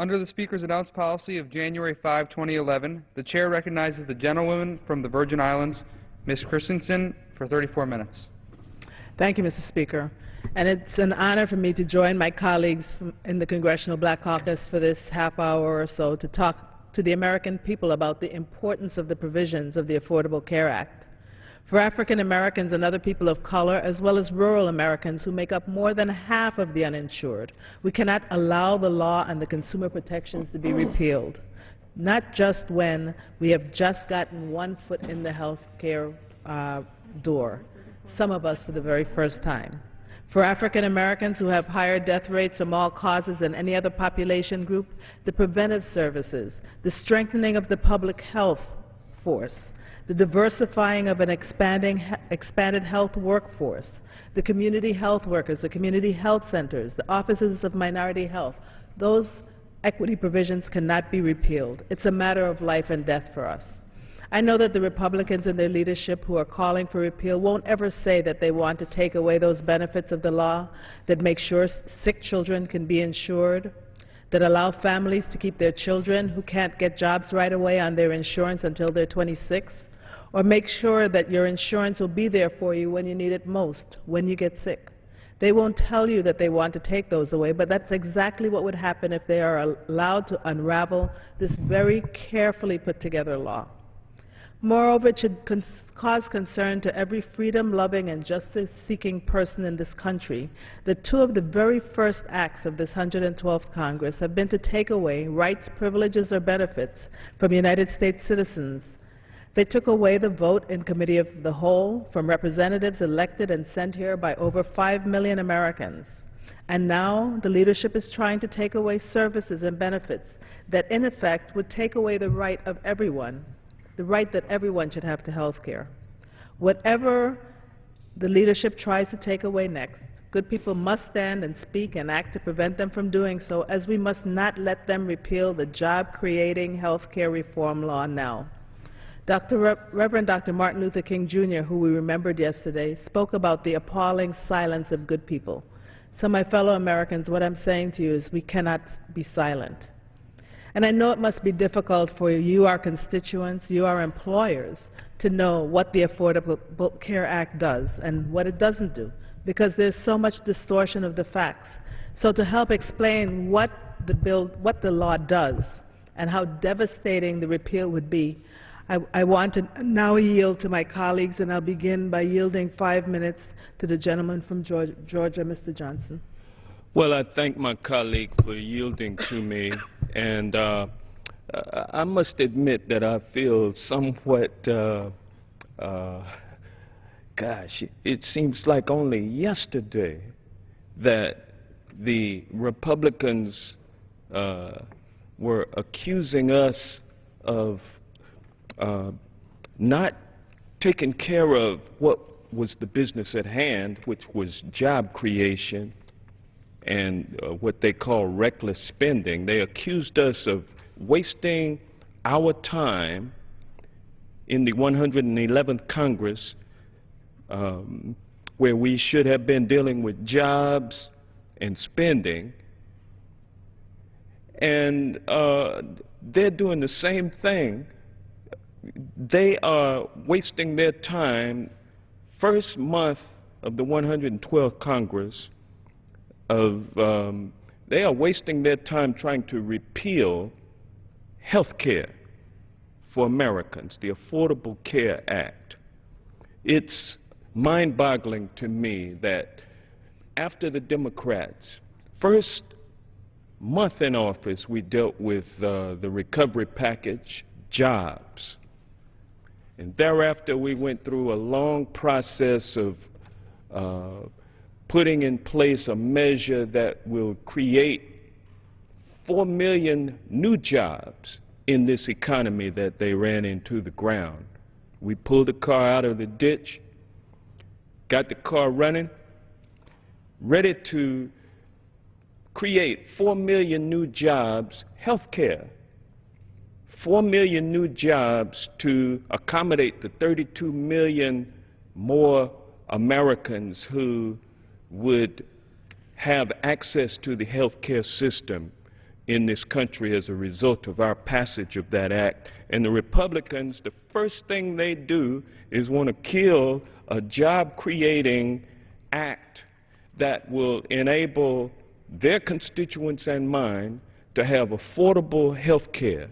Under the Speaker's announced policy of January 5, 2011, the Chair recognizes the gentlewoman from the Virgin Islands, Ms. Christensen, for 34 minutes. Thank you, Mr. Speaker. And it's an honor for me to join my colleagues in the Congressional Black Caucus for this half hour or so to talk to the American people about the importance of the provisions of the Affordable Care Act. For African Americans and other people of color, as well as rural Americans who make up more than half of the uninsured, we cannot allow the law and the consumer protections to be repealed, not just when we have just gotten one foot in the health care door, some of us for the very first time. For African Americans who have higher death rates from all causes than any other population group, the preventive services, the strengthening of the public health force, the diversifying of an expanded health workforce, the community health workers, the community health centers, the offices of minority health, those equity provisions cannot be repealed. It's a matter of life and death for us. I know that the Republicans and their leadership who are calling for repeal won't ever say that they want to take away those benefits of the law that make sure sick children can be insured, that allow families to keep their children who can't get jobs right away on their insurance until they're 26, or make sure that your insurance will be there for you when you need it most, when you get sick. They won't tell you that they want to take those away, but that's exactly what would happen if they are allowed to unravel this very carefully put together law. Moreover, it should cause concern to every freedom-loving and justice-seeking person in this country that two of the very first acts of this 112th Congress have been to take away rights, privileges, or benefits from United States citizens. They took away the vote in Committee of the Whole from representatives elected and sent here by over 5 million Americans. And now the leadership is trying to take away services and benefits that, in effect, would take away the right of everyone, the right that everyone should have to health care. Whatever the leadership tries to take away next, good people must stand and speak and act to prevent them from doing so, as we must not let them repeal the job-creating health care reform law now. Reverend Dr. Martin Luther King Jr., who we remembered yesterday, spoke about the appalling silence of good people. So my fellow Americans, what I'm saying to you is we cannot be silent. And I know it must be difficult for you, our constituents, you, our employers, to know what the Affordable Care Act does and what it doesn't do, because there's so much distortion of the facts. So to help explain what the law does and how devastating the repeal would be, I want to now yield to my colleagues, and I'll begin by yielding 5 minutes to the gentleman from Georgia, Mr. Johnson. Well, I thank my colleague for yielding to me, and I must admit that I feel somewhat, gosh, it seems like only yesterday that the Republicans were accusing us of not taking care of what was the business at hand, which was job creation and what they call reckless spending. They accused us of wasting our time in the 111th Congress, where we should have been dealing with jobs and spending, and they're doing the same thing. They are wasting their time, first month of the 112th Congress, they are wasting their time trying to repeal health care for Americans, the Affordable Care Act. It's mind-boggling to me that after the Democrats' first month in office, we dealt with the recovery package, jobs. And thereafter, we went through a long process of putting in place a measure that will create 4 million new jobs in this economy that they ran into the ground. We pulled the car out of the ditch, got the car running, ready to create 4 million new jobs, health care. 4 million new jobs to accommodate the 32 million more Americans who would have access to the health care system in this country as a result of our passage of that act. And the Republicans, the first thing they do is want to kill a job-creating act that will enable their constituents and mine to have affordable health care.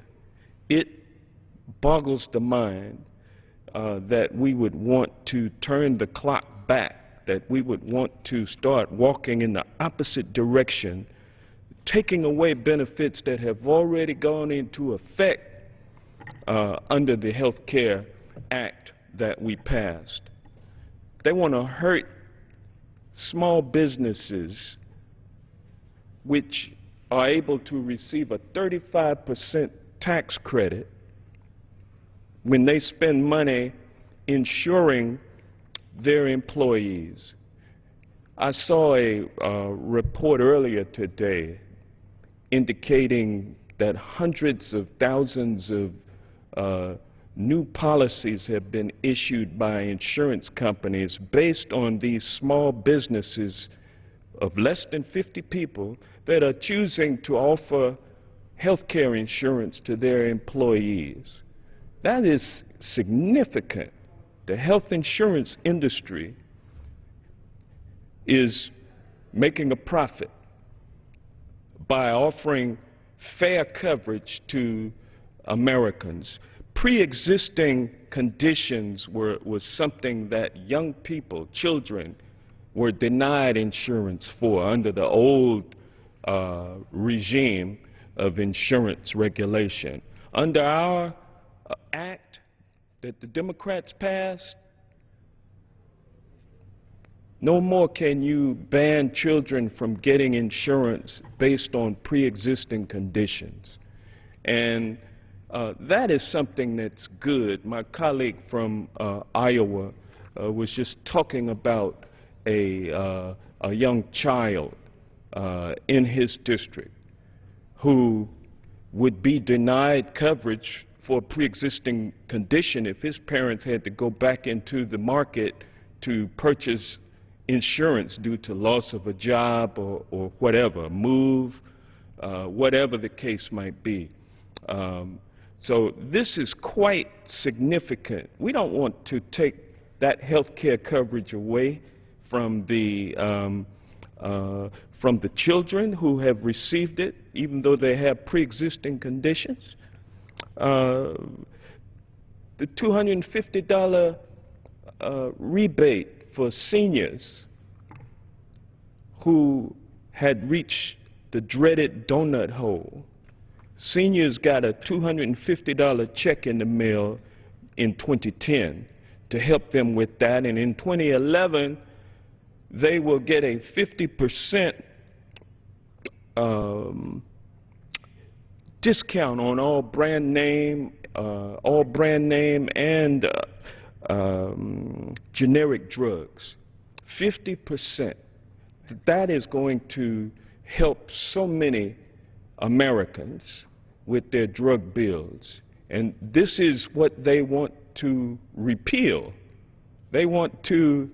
It boggles the mind that we would want to turn the clock back, that we would want to start walking in the opposite direction, taking away benefits that have already gone into effect under the Health Care Act that we passed. They want to hurt small businesses which are able to receive a 35% tax credit when they spend money insuring their employees. I saw a report earlier today indicating that hundreds of thousands of new policies have been issued by insurance companies based on these small businesses of less than 50 people that are choosing to offer health care insurance to their employees. That is significant. The health insurance industry is making a profit by offering fair coverage to Americans. Pre-existing conditions was something that young people, children, were denied insurance for under the old regime of insurance regulation. Under our act that the Democrats passed, no more can you ban children from getting insurance based on pre-existing conditions. And that is something that's good. My colleague from Iowa was just talking about a young child in his district who would be denied coverage for a pre-existing condition if his parents had to go back into the market to purchase insurance due to loss of a job or whatever, move, whatever the case might be. So this is quite significant. We don't want to take that health care coverage away from the children who have received it, even though they have pre-existing conditions. The $250 rebate for seniors who had reached the dreaded donut hole. Seniors got a $250 check in the mail in 2010 to help them with that, and in 2011 they will get a 50% discount on all brand name and generic drugs. 50%. That is going to help so many Americans with their drug bills. And this is what they want to repeal. They want to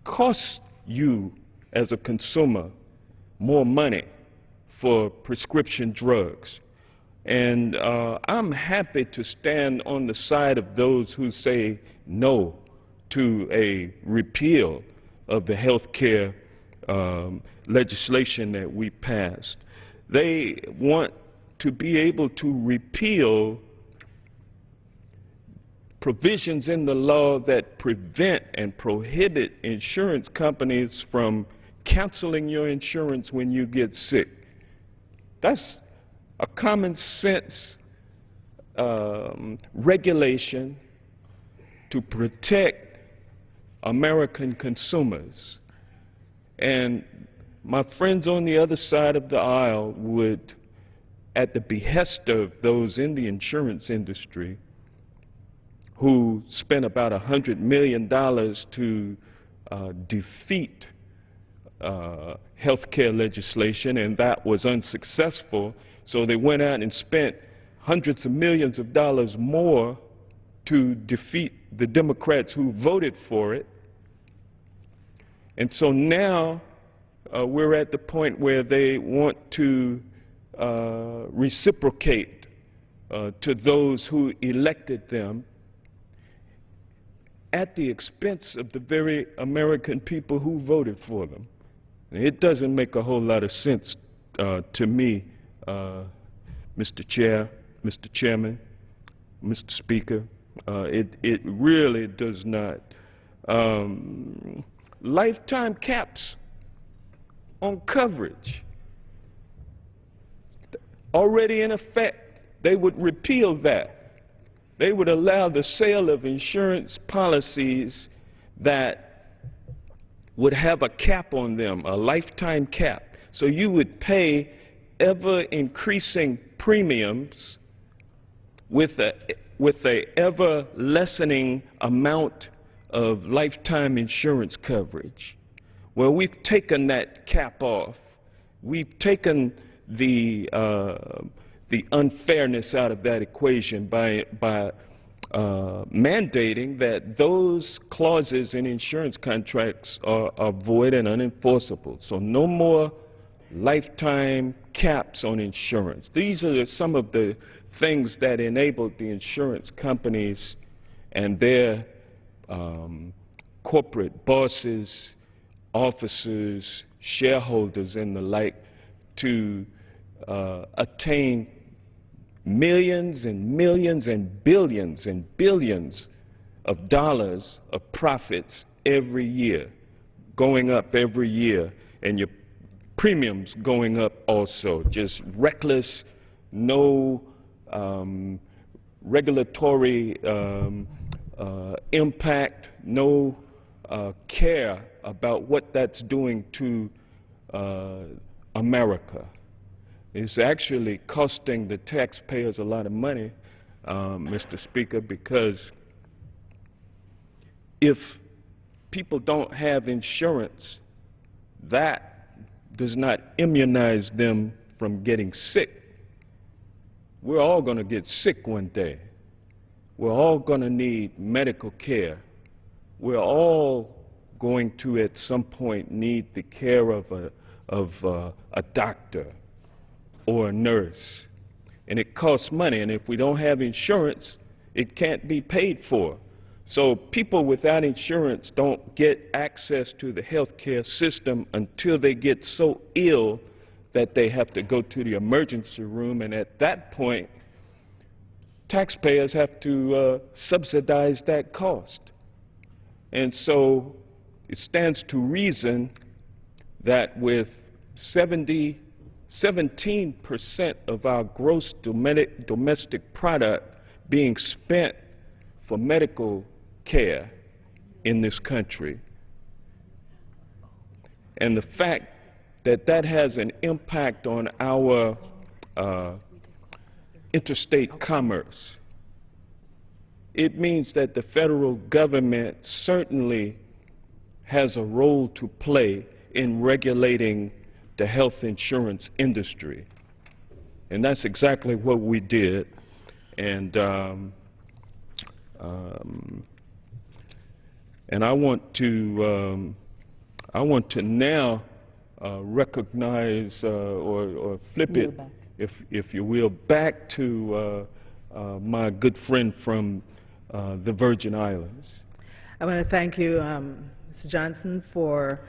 cost you as a consumer more money for prescription drugs. And I'm happy to stand on the side of those who say no to a repeal of the health care legislation that we passed. They want to be able to repeal provisions in the law that prevent and prohibit insurance companies from canceling your insurance when you get sick. That's a common sense regulation to protect American consumers. And my friends on the other side of the aisle would, at the behest of those in the insurance industry who spent about $100 million to defeat health care legislation, and that was unsuccessful, so they went out and spent hundreds of millions of dollars more to defeat the Democrats who voted for it. And so now we're at the point where they want to reciprocate to those who elected them at the expense of the very American people who voted for them. It doesn't make a whole lot of sense to me, Mr. Chairman, Mr. Speaker. It really does not. Lifetime caps on coverage already in effect. They would repeal that. They would allow the sale of insurance policies that would have a cap on them, a lifetime cap. So you would pay ever-increasing premiums with a ever-lessening amount of lifetime insurance coverage. Well, we've taken that cap off. We've taken the unfairness out of that equation by mandating that those clauses in insurance contracts are void and unenforceable. So no more lifetime caps on insurance. These are some of the things that enabled the insurance companies and their corporate bosses, officers, shareholders, and the like to attain millions and millions and billions of dollars of profits every year, going up every year, and your premiums going up also. Just reckless, no regulatory impact, no care about what that's doing to America. It's actually costing the taxpayers a lot of money, Mr. Speaker, because if people don't have insurance, that does not immunize them from getting sick. We're all going to get sick one day. We're all going to need medical care. We're all going to, at some point, need the care of a doctor or a nurse. And it costs money, and if we don't have insurance, it can't be paid for. So people without insurance don't get access to the health care system until they get so ill that they have to go to the emergency room, and at that point, taxpayers have to subsidize that cost. And so it stands to reason that with 17% of our gross domestic product being spent for medical care in this country, and the fact that that has an impact on our interstate commerce, it means that the federal government certainly has a role to play in regulating the health insurance industry. And that's exactly what we did. And I want to now recognize or flip it, if you will, back to my good friend from the Virgin Islands. I want to thank you, Mr. Johnson, for